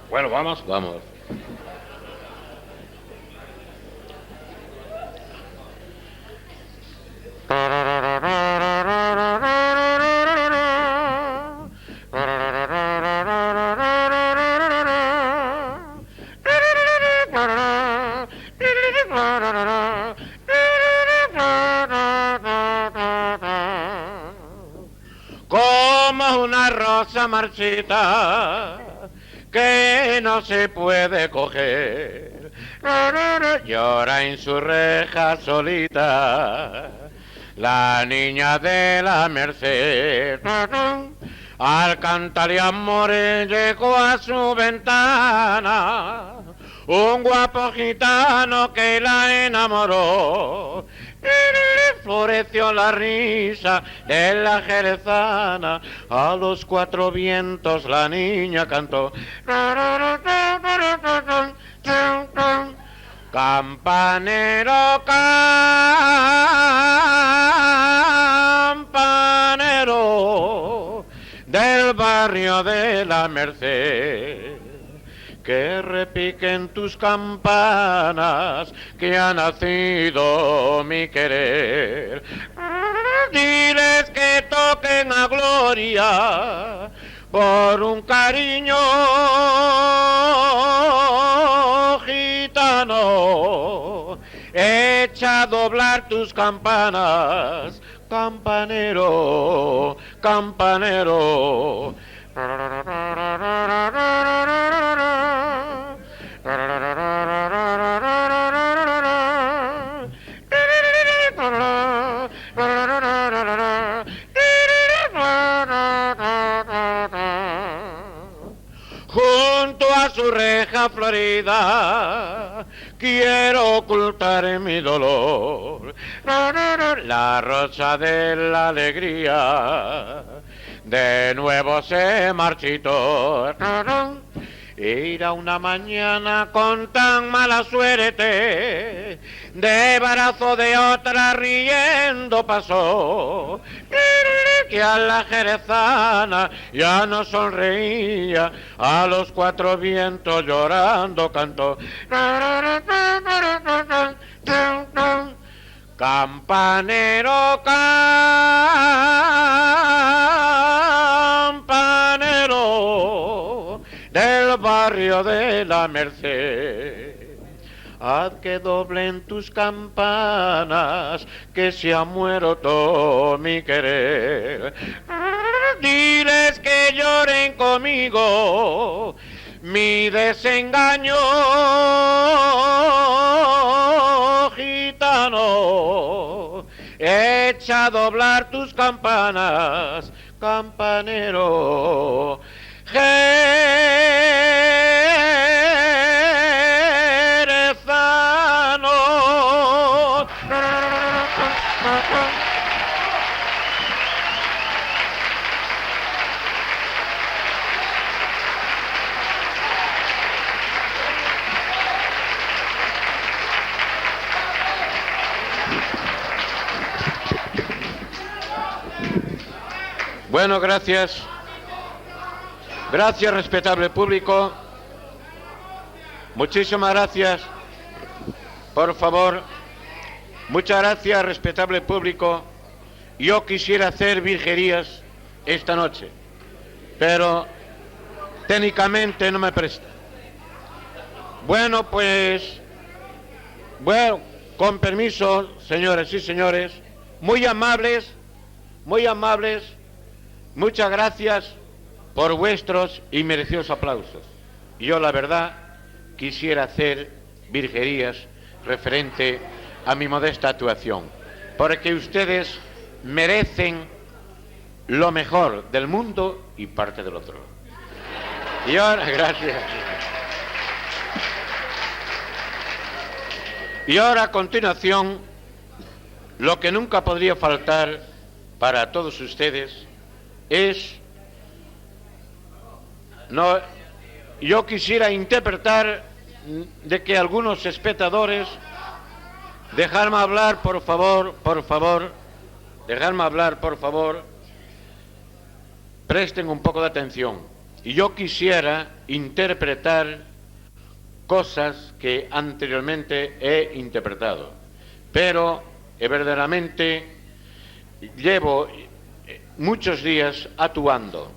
Bueno, vamos. Como una rosa marchita que no se puede coger, llora en su reja solita la niña de la Merced. Al cantarle amores llegó a su ventana un guapo gitano que la enamoró. Floreció la risa de la jerezana, a los cuatro vientos la niña cantó. Campanero, campanero del barrio de la Merced, que repiquen tus campanas, que ha nacido mi querer. Diles que toquen a gloria por un cariño gitano. Echa a doblar tus campanas, campanero, campanero. Junto a su reja florida quiero ocultar mi dolor, la rosa de la alegría de nuevo se marchitó. Era una mañana con tan mala suerte, de brazo de otra riendo pasó, que a la jerezana ya no sonreía, a los cuatro vientos llorando cantó. Campanero, campanero del barrio de la Merced, haz que doblen tus campanas, que se ha muerto mi querer. Diles que lloren conmigo mi desengaño gitano. Echa a doblar tus campanas, campanero jerezano. Bueno, gracias. Gracias, respetable público. Muchísimas gracias. Por favor, muchas gracias, respetable público. Yo quisiera hacer virguerías esta noche, pero técnicamente no me presta. Bueno, pues, bueno, con permiso, señores y señores, muy amables, muchas gracias por vuestros y merecidos aplausos. Yo, la verdad, quisiera hacer virguerías referente a mi modesta actuación, porque ustedes merecen lo mejor del mundo y parte del otro. Y ahora, gracias. Y ahora, a continuación, lo que nunca podría faltar para todos ustedes es... yo quisiera interpretar de que algunos espectadores... Dejadme hablar, por favor, dejadme hablar, por favor. Presten un poco de atención. Y yo quisiera interpretar cosas que anteriormente he interpretado, pero verdaderamente llevo muchos días actuando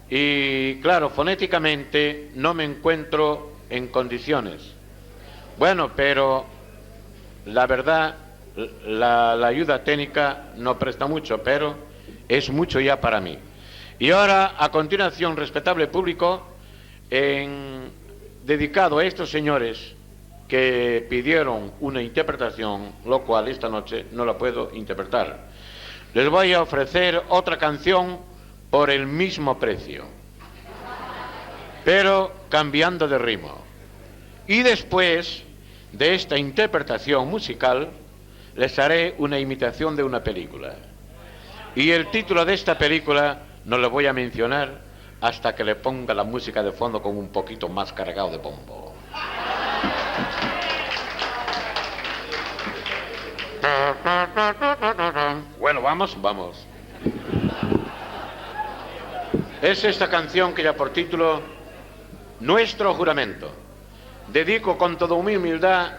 y claro, fonéticamente no me encuentro en condiciones. Bueno, pero la verdad, la ayuda técnica no presta mucho, pero es mucho ya para mí. Y ahora, a continuación, respetable público, dedicado a estos señores que pidieron una interpretación, lo cual esta noche no la puedo interpretar, les voy a ofrecer otra canción por el mismo precio, pero cambiando de ritmo. Y después de esta interpretación musical, les haré una imitación de una película. Y el título de esta película no lo voy a mencionar hasta que le ponga la música de fondo con un poquito más cargado de bombo. Bueno, vamos. Es esta canción que lleva por título Nuestro Juramento. Dedico con toda mi humildad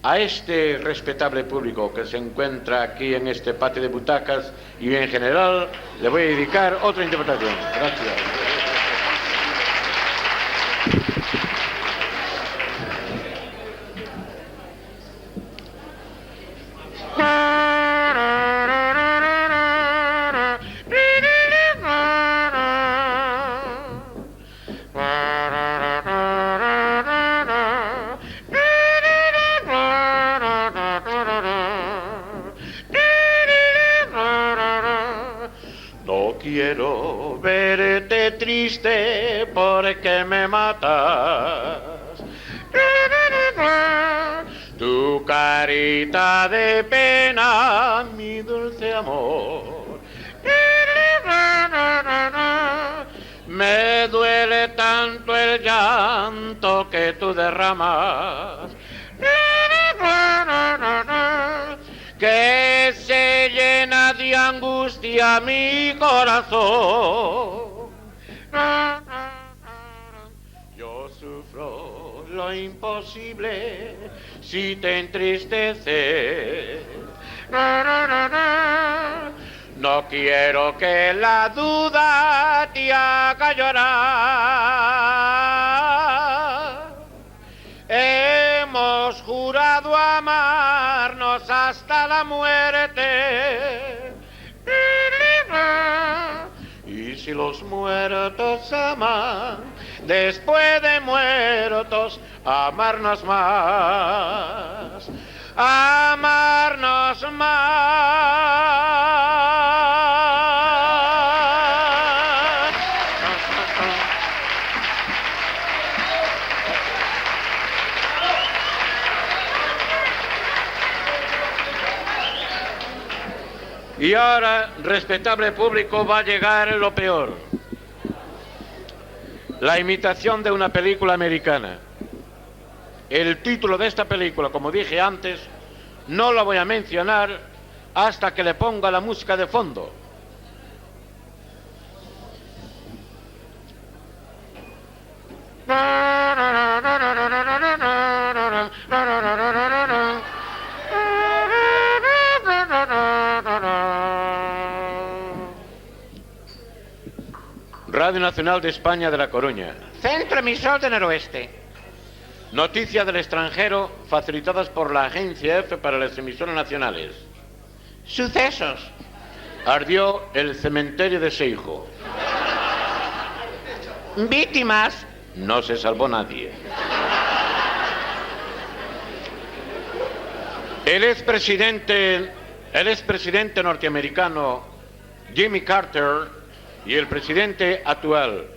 a este respetable público que se encuentra aquí en este patio de butacas, y en general le voy a dedicar otra interpretación. Gracias. Quiero verte triste porque me matas. Tu carita de pena, mi dulce amor. Me duele tanto el llanto que tú derramas, que se llena de angustia mi corazón. Yo sufro lo imposible si te entristeces. No quiero que la duda te haga llorar. Hemos jurado amarnos hasta la muerte. Y si los muertos aman, después de muertos, amarnos más. Amarnos más. Y ahora, respetable público, va a llegar lo peor. La imitación de una película americana. El título de esta película, como dije antes, no lo voy a mencionar hasta que le ponga la música de fondo. Radio Nacional de España de La Coruña. Centro emisor de Noroeste. Noticias del extranjero facilitadas por la Agencia F para las emisoras nacionales. Sucesos. Ardió el cementerio de Seijo. Víctimas. No se salvó nadie. El expresidente norteamericano Jimmy Carter y el presidente actual,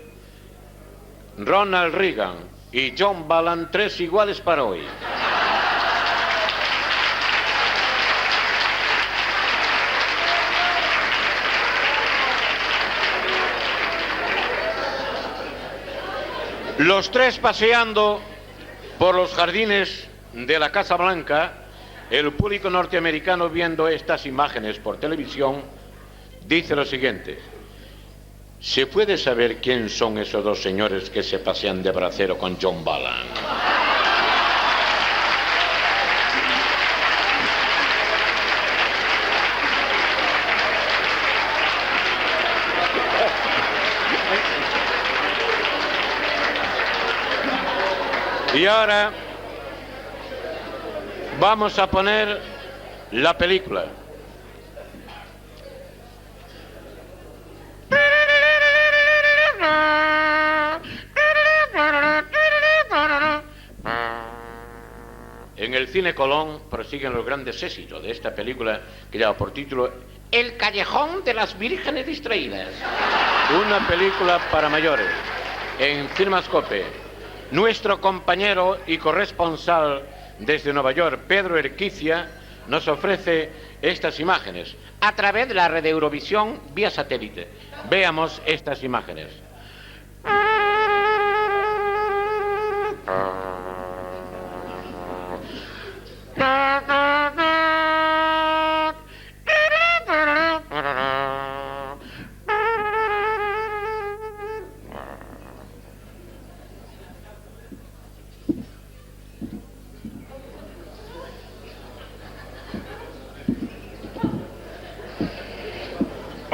Ronald Reagan y John Ballan, 3 iguales para hoy. Los 3 paseando por los jardines de la Casa Blanca, el público norteamericano viendo estas imágenes por televisión dice lo siguiente: ¿se puede saber quién son esos 2 señores que se pasean de bracero con John Ballan? Y ahora vamos a poner la película. En el Cine Colón prosiguen los grandes éxitos de esta película que lleva por título El Callejón de las Vírgenes Distraídas. Una película para mayores. En Cinemascope, nuestro compañero y corresponsal desde Nueva York, Pedro Erquicia, nos ofrece estas imágenes a través de la red de Eurovisión vía satélite. Veamos estas imágenes.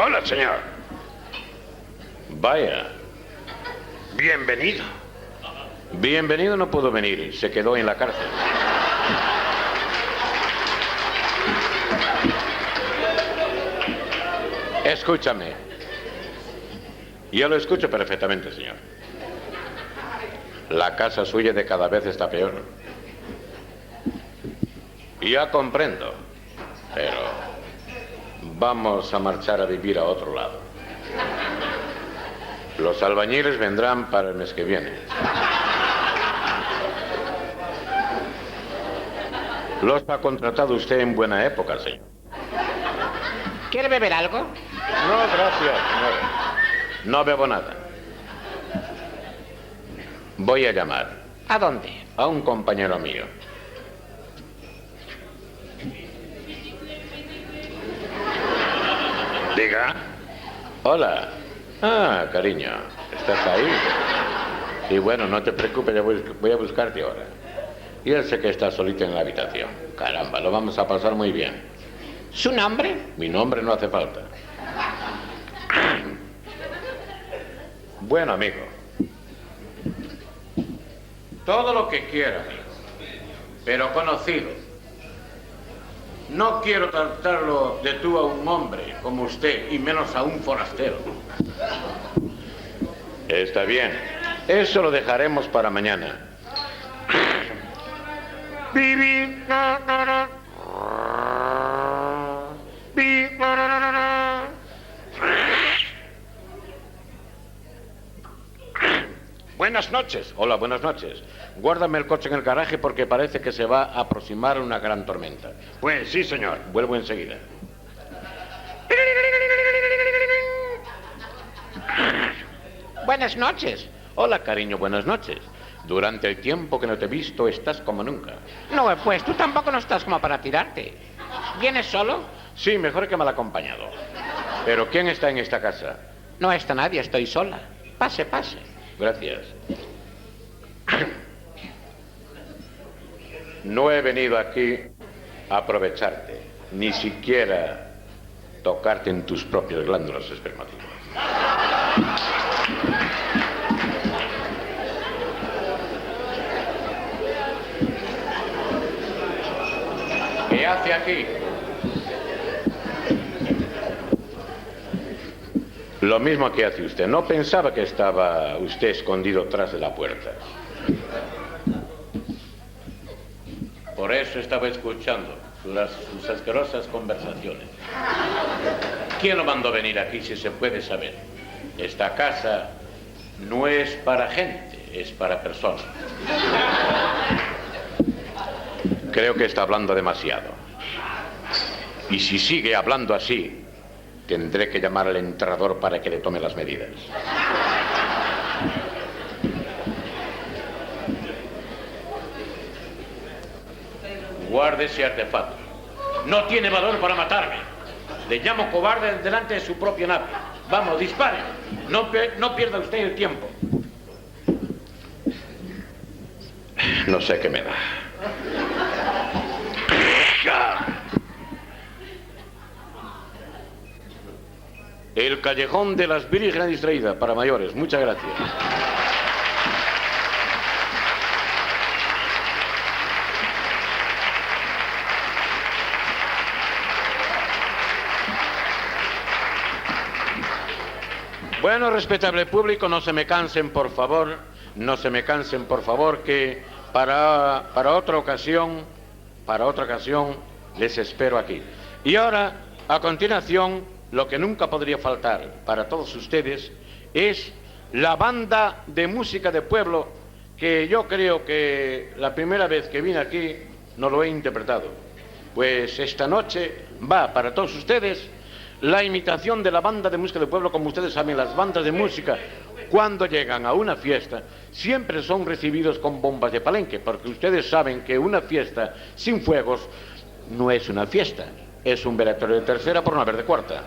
Hola, señor. Vaya. Bienvenido. Bienvenido no pudo venir, se quedó en la cárcel. Escúchame. Yo lo escucho perfectamente, señor. La casa suya de cada vez está peor. Ya comprendo, pero vamos a marchar a vivir a otro lado. Los albañiles vendrán para el mes que viene. Los ha contratado usted en buena época, señor. ¿Quiere beber algo? No, gracias, señor. No bebo nada. Voy a llamar. ¿A dónde? A un compañero mío. Diga. Hola. Ah, cariño, ¿estás ahí? Y bueno, no te preocupes, yo voy a buscarte ahora. Y él sé que está solito en la habitación. Caramba, lo vamos a pasar muy bien. ¿Su nombre? Mi nombre no hace falta. Bueno, amigo. Todo lo que quiera, amigo. Pero conocido. No quiero tratarlo de tú a un hombre como usted, y menos a un forastero. Está bien. Eso lo dejaremos para mañana. Buenas noches. Hola, buenas noches. Guárdame el coche en el garaje porque parece que se va a aproximar una gran tormenta. Pues sí, señor. Vuelvo enseguida. Buenas noches. Hola, cariño, buenas noches. Durante el tiempo que no te he visto, estás como nunca. No, pues tú tampoco no estás como para tirarte. ¿Vienes solo? Sí, mejor que mal acompañado. Pero ¿quién está en esta casa? No está nadie, estoy sola. Pase, pase. Gracias. No he venido aquí a aprovecharte, ni siquiera tocarte en tus propias glándulas espermáticas. ¿Qué hace aquí? Lo mismo que hace usted. No pensaba que estaba usted escondido tras de la puerta. Por eso estaba escuchando sus asquerosas conversaciones. ¿Quién lo mandó venir aquí, si se puede saber? Esta casa no es para gente, es para personas. Creo que está hablando demasiado. Y si sigue hablando así, tendré que llamar al entrenador para que le tome las medidas. Guarde ese artefacto. No tiene valor para matarme. Le llamo cobarde delante de su propia nave. Vamos, dispare. No pierda usted el tiempo. No sé qué me da. El callejón de las vírgenes distraídas para mayores. Muchas gracias. Bueno, respetable público, no se me cansen, por favor. No se me cansen, por favor, que para otra ocasión, les espero aquí. Y ahora, a continuación, lo que nunca podría faltar para todos ustedes es la banda de música de pueblo, que yo creo que la primera vez que vine aquí no lo he interpretado. Pues esta noche va para todos ustedes la imitación de la banda de música de pueblo. Como ustedes saben, las bandas de música, cuando llegan a una fiesta, siempre son recibidos con bombas de palenque, porque ustedes saben que una fiesta sin fuegos no es una fiesta, es un velatorio de tercera por no haber de cuarta.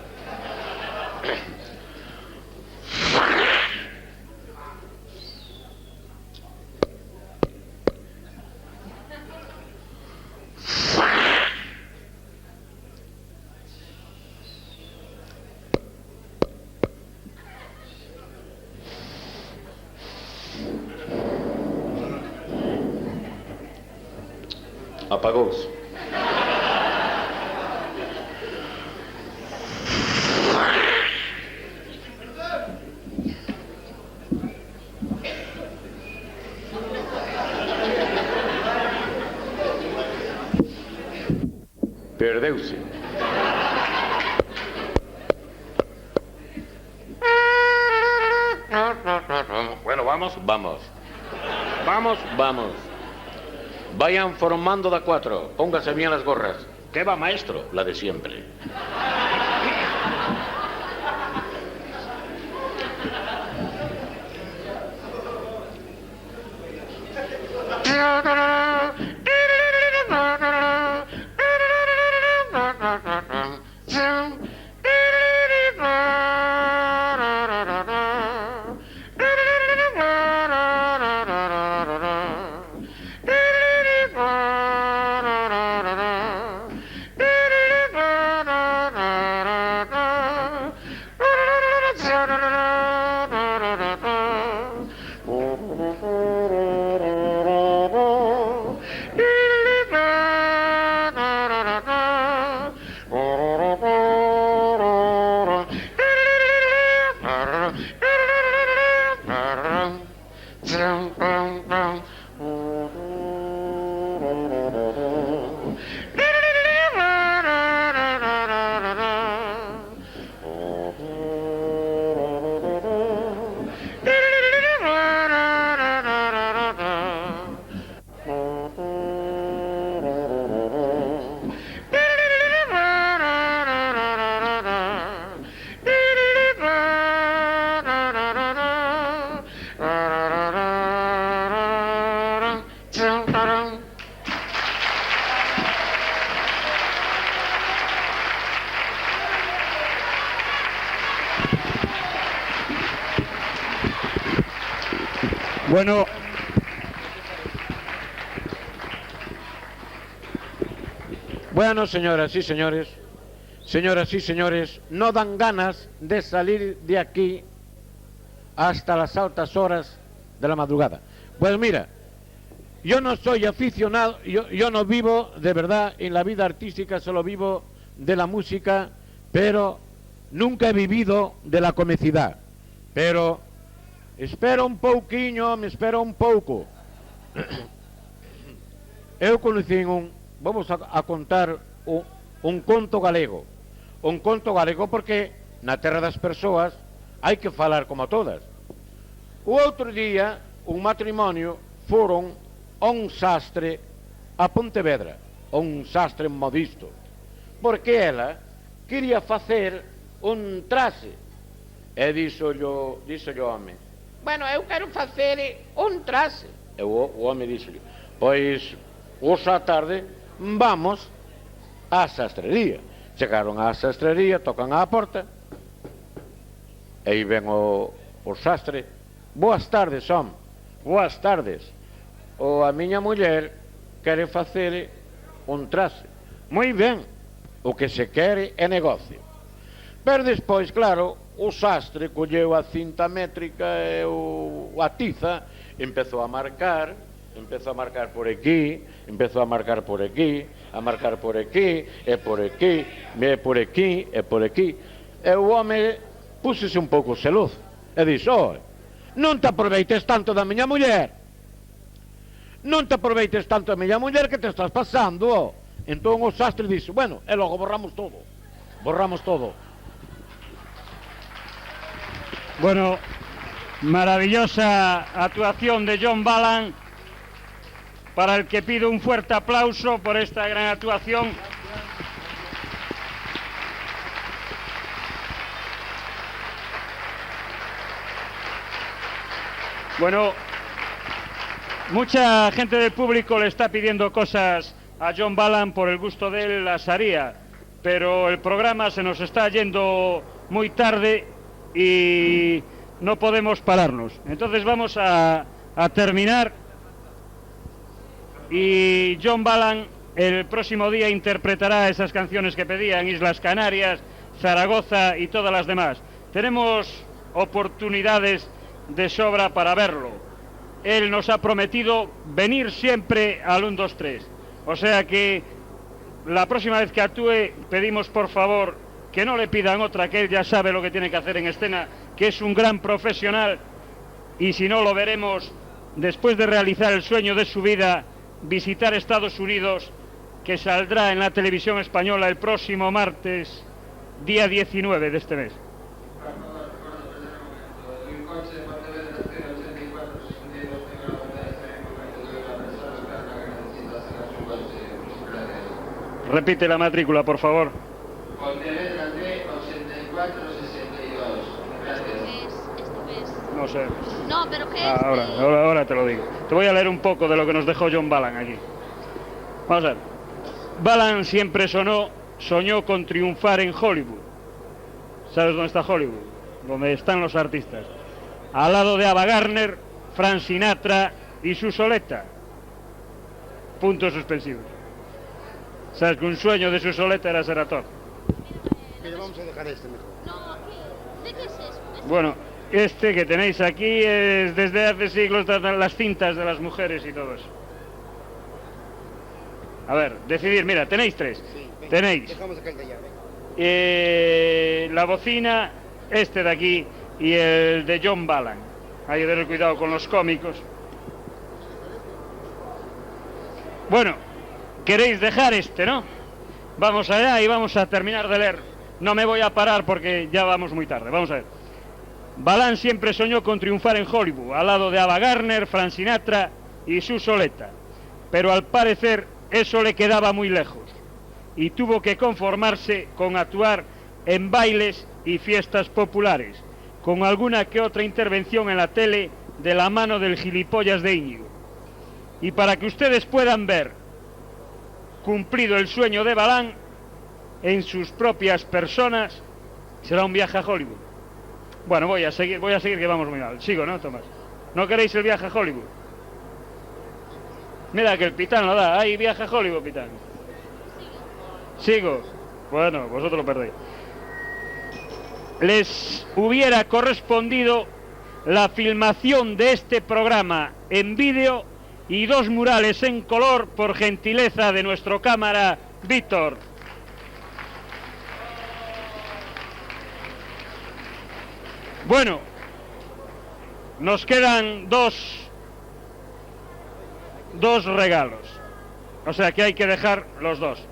Apagóse. Perdeuse. Bueno, vamos. Vayan formando de a cuatro. Póngase bien las gorras. ¿Qué va, maestro? La de siempre. Bueno, señoras y señores, no dan ganas de salir de aquí hasta las altas horas de la madrugada. Pues mira, yo no soy aficionado, yo no vivo de verdad en la vida artística, solo vivo de la música, pero nunca he vivido de la comicidad. Pero espera un pouquiño, me espera un pouco. Eu conocín vamos a contar un conto galego. un conto galego porque na terra das persoas hai que falar como todas. O outro día, un matrimonio foron a un sastre a Pontevedra, a un sastre modisto, porque ela quería facer un traxe. E díxollo o home: Bueno, eu quero facer un traxe. E o home díxollo: Pois, hoxe á tarde vamos á sastrería. Chegaron á sastrería, tocan á porta, e aí ven o sastre: Boas tardes, home, boas tardes. A miña muller quere facer un traxe. Moi ben, o que se quere é negocio. Pero despois, claro, o sastre colleu a cinta métrica e a tiza, empezou a marcar por aquí, empezou a marcar por aquí, a marcar por aquí, e por aquí, e por aquí, e por aquí. E o home púsese un pouco celoso e dixo: non te aproveites tanto da miña muller, non te aproveites tanto da miña muller, que te estás pasando. Entón o sastre dixo: bueno, e logo borramos todo. Bueno, maravillosa actuación de John Ballan, para el que pido un fuerte aplauso por esta gran actuación. Bueno, mucha gente del público le está pidiendo cosas a John Ballan, por el gusto de él las haría, pero el programa se nos está yendo muy tarde y no podemos pararnos. Entonces vamos a terminar, y John Ballan el próximo día interpretará esas canciones que pedían: Islas Canarias, Zaragoza y todas las demás. Tenemos oportunidades de sobra para verlo. Él nos ha prometido venir siempre al 1, 2, 3. O sea que la próxima vez que actúe pedimos por favor que no le pidan otra, que él ya sabe lo que tiene que hacer en escena, que es un gran profesional, y si no lo veremos después de realizar el sueño de su vida, visitar Estados Unidos, que saldrá en la televisión española el próximo martes, día 19 de este mes. Repite la matrícula, por favor. Pontevedra D 8462. Gracias. No sé. No, pero ¿qué es? Ahora te lo digo. Te voy a leer un poco de lo que nos dejó John Ballan aquí. Vamos a ver. Ballan siempre soñó con triunfar en Hollywood. ¿Sabes dónde está Hollywood? Donde están los artistas. Al lado de Ava Gardner, Frank Sinatra y Susoleta. Puntos suspensivos. ¿Sabes que un sueño de Susoleta era ser actor? Mira, vamos a dejar este mejor. No, ¿de qué es eso? Bueno, este que tenéis aquí es desde hace siglos las cintas de las mujeres y todo eso. A ver, decidir, mira, tenéis 3. Sí, venga, tenéis dejamos aquel de allá, venga. la bocina, este de aquí, y el de John Ballan. Hay que tener cuidado con los cómicos. Bueno, queréis dejar este, ¿no? Vamos allá y vamos a terminar de leer. No me voy a parar porque ya vamos muy tarde. Vamos a ver. Ballan siempre soñó con triunfar en Hollywood, al lado de Ava Gardner, Frank Sinatra y Susoleta. Pero al parecer eso le quedaba muy lejos y tuvo que conformarse con actuar en bailes y fiestas populares, con alguna que otra intervención en la tele de la mano del gilipollas de Íñigo. Y para que ustedes puedan ver cumplido el sueño de Ballan en sus propias personas, será un viaje a Hollywood. Bueno, voy a seguir que vamos muy mal. Sigo, ¿no, Tomás? ¿No queréis el viaje a Hollywood? Mira que el Pitán lo da. Ahí, viaje a Hollywood, Pitán. Sigo. Bueno, vosotros lo perdéis. Les hubiera correspondido la filmación de este programa en vídeo y 2 murales en color por gentileza de nuestro cámara Víctor. Bueno, nos quedan dos regalos, o sea que hay que dejar los 2.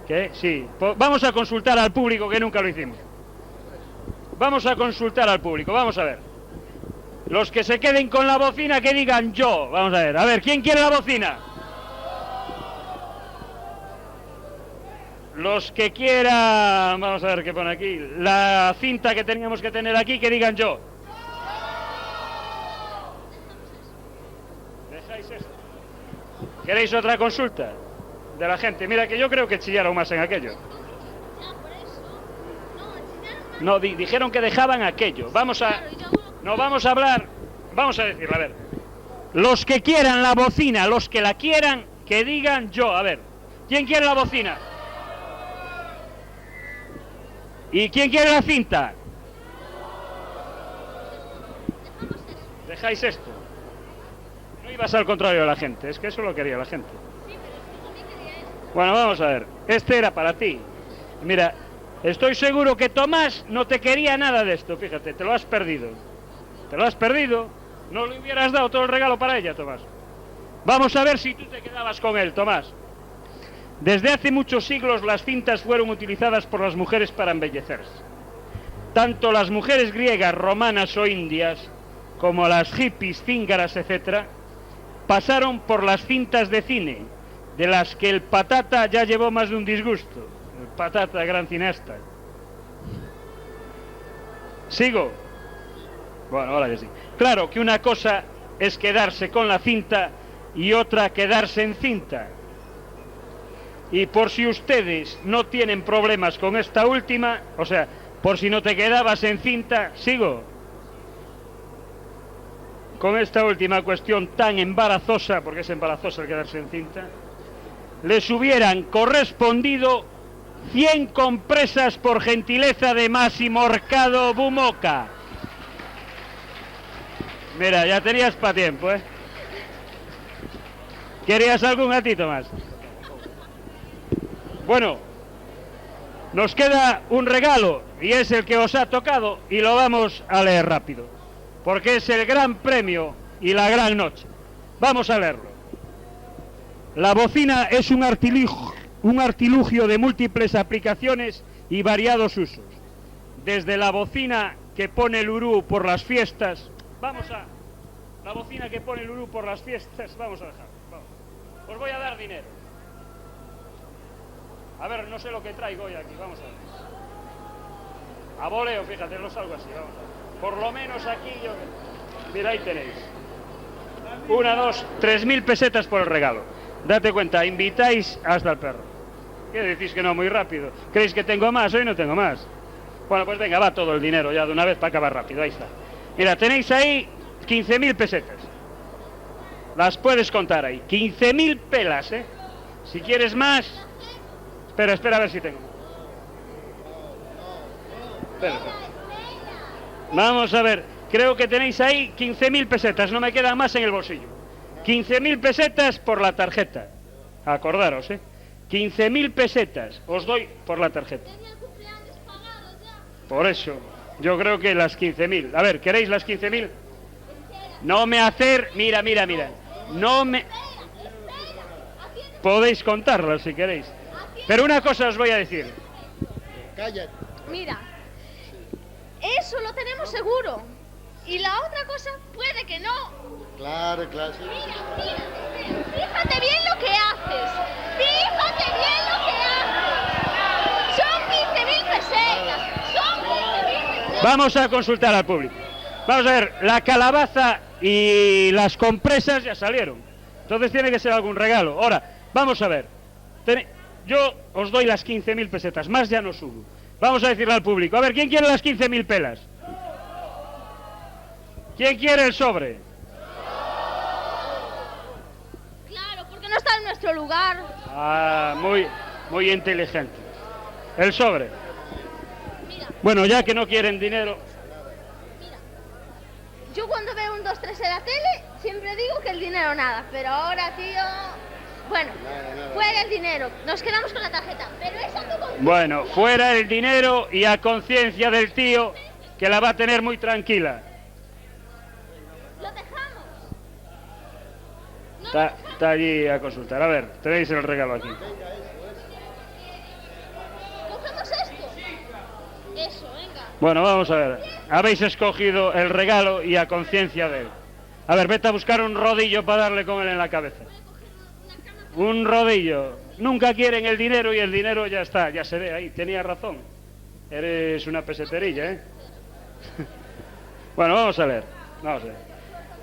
¿Qué? Sí. Vamos a consultar al público, que nunca lo hicimos. Vamos a consultar al público, vamos a ver. Los que se queden con la bocina, que digan yo. Vamos a ver, ¿quién quiere la bocina? Los que quieran, vamos a ver qué pone aquí, la cinta que teníamos que tener aquí, que digan yo. ¿Dejáis esto? ¿Queréis otra consulta de la gente? Mira que yo creo que chillaron más en aquello. No, dijeron que dejaban aquello. Vamos a hablar, vamos a decirlo, a ver. Los que quieran la bocina, los que la quieran, que digan yo. A ver, ¿quién quiere la bocina? ¿Y quién quiere la cinta? ¿Dejáis esto? No ibas al contrario de la gente, es que eso lo quería la gente. Bueno, vamos a ver, este era para ti. Mira, estoy seguro que Tomás no te quería nada de esto, fíjate, te lo has perdido. Te lo has perdido, no le hubieras dado todo el regalo para ella, Tomás. Vamos a ver si tú te quedabas con él, Tomás. Desde hace muchos siglos las cintas fueron utilizadas por las mujeres para embellecerse. Tanto las mujeres griegas, romanas o indias, como las hippies, cíngaras, etc., pasaron por las cintas de cine, de las que el Patata ya llevó más de un disgusto. El Patata, gran cineasta. ¿Sigo? Bueno, ahora que sí. Claro que una cosa es quedarse con la cinta y otra quedarse en cinta. Y por si ustedes no tienen problemas con esta última, o sea, por si no te quedabas en cinta, sigo. Con esta última cuestión tan embarazosa, porque es embarazosa el quedarse en cinta, les hubieran correspondido 100 compresas por gentileza de Massimo Orcado Bumoca. Mira, ya tenías para tiempo, ¿eh? ¿Querías algún gatito más? Bueno, nos queda un regalo y es el que os ha tocado y lo vamos a leer rápido, porque es el gran premio y la gran noche. Vamos a leerlo. La bocina es un artilugio de múltiples aplicaciones y variados usos. Desde la bocina que pone el urú por las fiestas, la bocina que pone el urú por las fiestas, vamos a dejar. Vamos. Os voy a dar dinero. A ver, no sé lo que traigo hoy aquí, vamos a ver. A voleo, fíjate, no salgo así, vamos a ver. Por lo menos aquí yo... Mira, ahí tenéis. 1, 2, 3.000 pesetas por el regalo. Date cuenta, invitáis hasta el perro. ¿Qué decís que no? Muy rápido. ¿Creéis que tengo más? Hoy no tengo más. Bueno, pues venga, va todo el dinero ya de una vez para acabar rápido, ahí está. Mira, tenéis ahí 15.000 pesetas. Las puedes contar ahí. 15.000 pelas, ¿eh? Si quieres más... Espera a ver si tengo. Espera. Vamos a ver. Creo que tenéis ahí 15.000 pesetas. No me quedan más en el bolsillo. 15.000 pesetas por la tarjeta. Acordaros, ¿eh? 15.000 pesetas os doy por la tarjeta. Por eso. Yo creo que las 15.000. A ver, ¿queréis las 15.000? No me hacer... Mira. No me... Podéis contarlas si queréis. Pero una cosa os voy a decir. Cállate. Mira, eso lo tenemos seguro. Y la otra cosa puede que no. Claro. Sí. Mira, fíjate bien lo que haces. Son 15.000 pesetas. Vamos a consultar al público. Vamos a ver, la calabaza y las compresas ya salieron. Entonces tiene que ser algún regalo. Ahora, vamos a ver. Yo os doy las 15.000 pesetas, más ya no subo. Vamos a decirle al público. A ver, ¿quién quiere las 15.000 pelas? ¿Quién quiere el sobre? Claro, porque no está en nuestro lugar. Ah, muy inteligente. El sobre. Bueno, ya que no quieren dinero... Yo cuando veo un 2-3 en la tele, siempre digo que el dinero nada. Pero ahora, tío... Bueno, fuera el dinero. Nos quedamos con la tarjeta. Pero esa tu conciencia. Bueno, fuera el dinero y a conciencia del tío, que la va a tener muy tranquila. Lo dejamos. Está allí a consultar. A ver, tenéis el regalo aquí. Bueno, vamos a ver. Habéis escogido el regalo y a conciencia de él. A ver, vete a buscar un rodillo para darle con él en la cabeza. Un rodillo. Nunca quieren el dinero y el dinero ya está, ya se ve ahí. Tenía razón. Eres una peseterilla, ¿eh? Bueno, vamos a leer. Vamos a ver.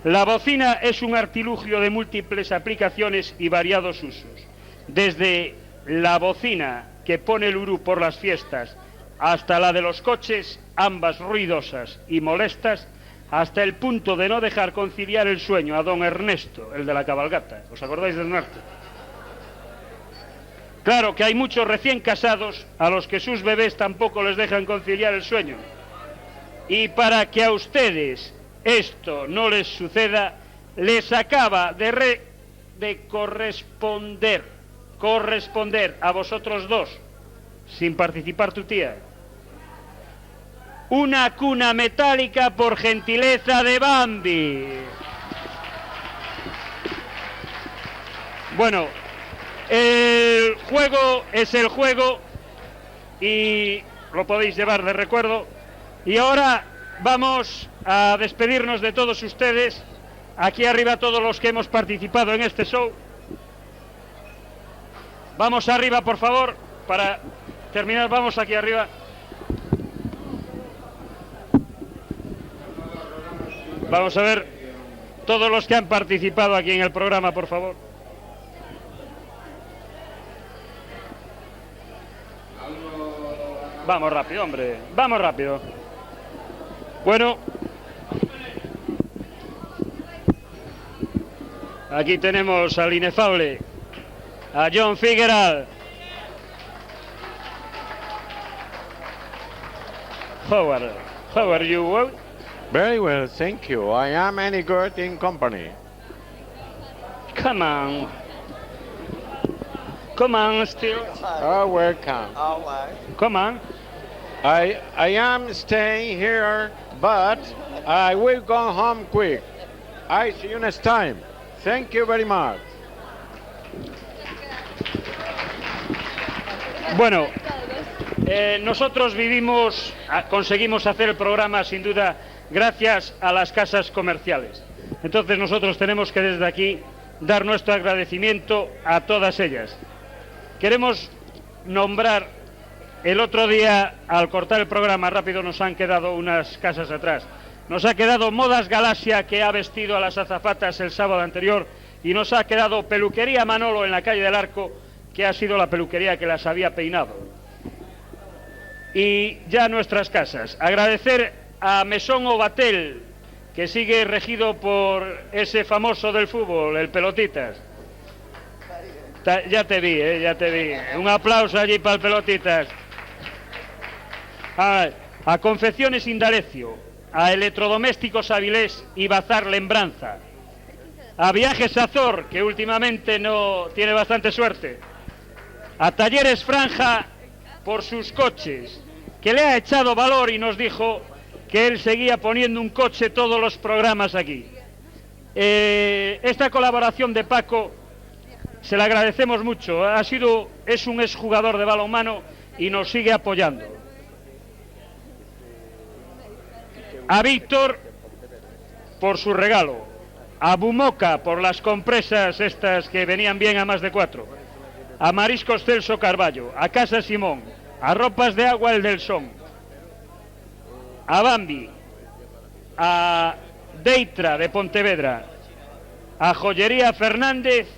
La bocina es un artilugio de múltiples aplicaciones y variados usos. Desde la bocina que pone el urú por las fiestas hasta la de los coches, ambas ruidosas y molestas, hasta el punto de no dejar conciliar el sueño a don Ernesto, el de la cabalgata. ¿Os acordáis del norte? Claro que hay muchos recién casados a los que sus bebés tampoco les dejan conciliar el sueño. Y para que a ustedes esto no les suceda, les acaba de corresponder a vosotros dos, sin participar tu tía, una cuna metálica por gentileza de Bambi. Bueno, el juego es el juego y lo podéis llevar de recuerdo. Y ahora vamos a despedirnos de todos ustedes. Aquí arriba todos los que hemos participado en este show. Vamos arriba, por favor, para terminar. Vamos aquí arriba. Vamos a ver todos los que han participado aquí en el programa, por favor. Vamos rápido, hombre. Vamos rápido. Bueno. Aquí tenemos al inefable, a John Figueral. How are you, Will? Very well, thank you. I am Annie Gerting Company. Come on. Come on, still. Oh, welcome. Come on. I am staying here, but I will go home quick. I see you next time. Thank you very much. Bueno, nosotros conseguimos hacer el programa sin duda gracias a las casas comerciales. Entonces nosotros tenemos que desde aquí dar nuestro agradecimiento a todas ellas. Queremos nombrar, el otro día al cortar el programa rápido nos han quedado unas casas atrás. Nos ha quedado Modas Galaxia, que ha vestido a las azafatas el sábado anterior, y nos ha quedado Peluquería Manolo en la calle del Arco, que ha sido la peluquería que las había peinado. Y ya nuestras casas. Agradecer a Mesón Ovatel, que sigue regido por ese famoso del fútbol, el Pelotitas. Ya te vi, ya te vi. Un aplauso allí para el Pelotitas. A Confecciones Indalecio, a Electrodomésticos Avilés y Bazar Lembranza, a Viajes Azor, que últimamente no tiene bastante suerte, a Talleres Franja por sus coches, que le ha echado valor y nos dijo que él seguía poniendo un coche todos los programas aquí. Esta colaboración de Paco se la agradecemos mucho. Es un exjugador de balonmano y nos sigue apoyando. A Víctor por su regalo, a Bumoca por las compresas estas que venían bien a más de 4, a Mariscos Celso Carballo, a Casa Simón, a Ropas de Agua El del Son, a Bambi, a Deitra de Pontevedra, a Joyería Fernández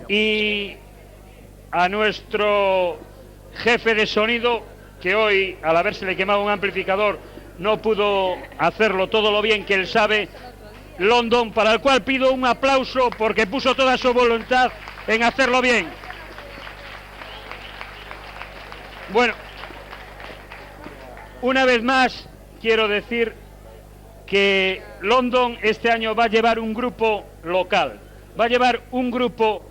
y a nuestro jefe de sonido, que hoy, al haberse quemado un amplificador, no pudo hacerlo todo lo bien que él sabe, London, para el cual pido un aplauso porque puso toda su voluntad en hacerlo bien. Bueno, una vez más quiero decir que London este año va a llevar un grupo local, va a llevar un grupo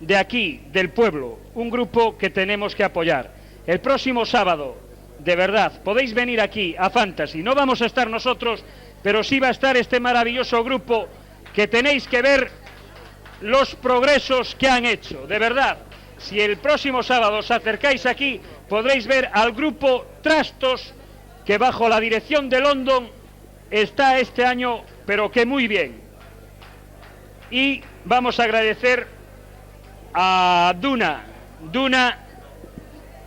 de aquí, del pueblo, un grupo que tenemos que apoyar. El próximo sábado, de verdad, podéis venir aquí a Fantasy, no vamos a estar nosotros, pero sí va a estar este maravilloso grupo que tenéis que ver los progresos que han hecho, de verdad. Si el próximo sábado os acercáis aquí, podréis ver al grupo Trastos que bajo la dirección de London está este año, pero que muy bien. Y vamos a agradecer a Duna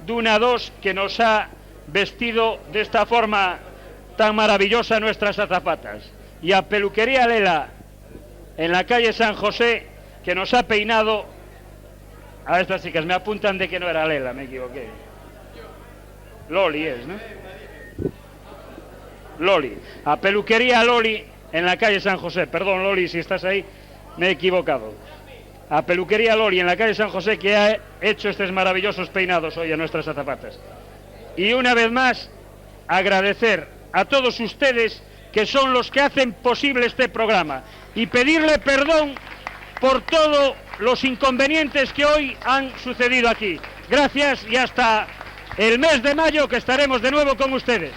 2, que nos ha vestido de esta forma tan maravillosa nuestras azafatas, y a Peluquería Lela en la calle San José, que nos ha peinado a estas chicas. Me apuntan de que no era Lela, me equivoqué. Loli es, ¿no? Loli. A Peluquería Loli en la calle San José. Perdón, Loli, si estás ahí, me he equivocado. A Peluquería Loli en la calle San José, que ha hecho estos maravillosos peinados hoy a nuestras azafatas. Y una vez más, agradecer a todos ustedes, que son los que hacen posible este programa, y pedirle perdón por todos los inconvenientes que hoy han sucedido aquí. Gracias y hasta el mes de mayo, que estaremos de nuevo con ustedes.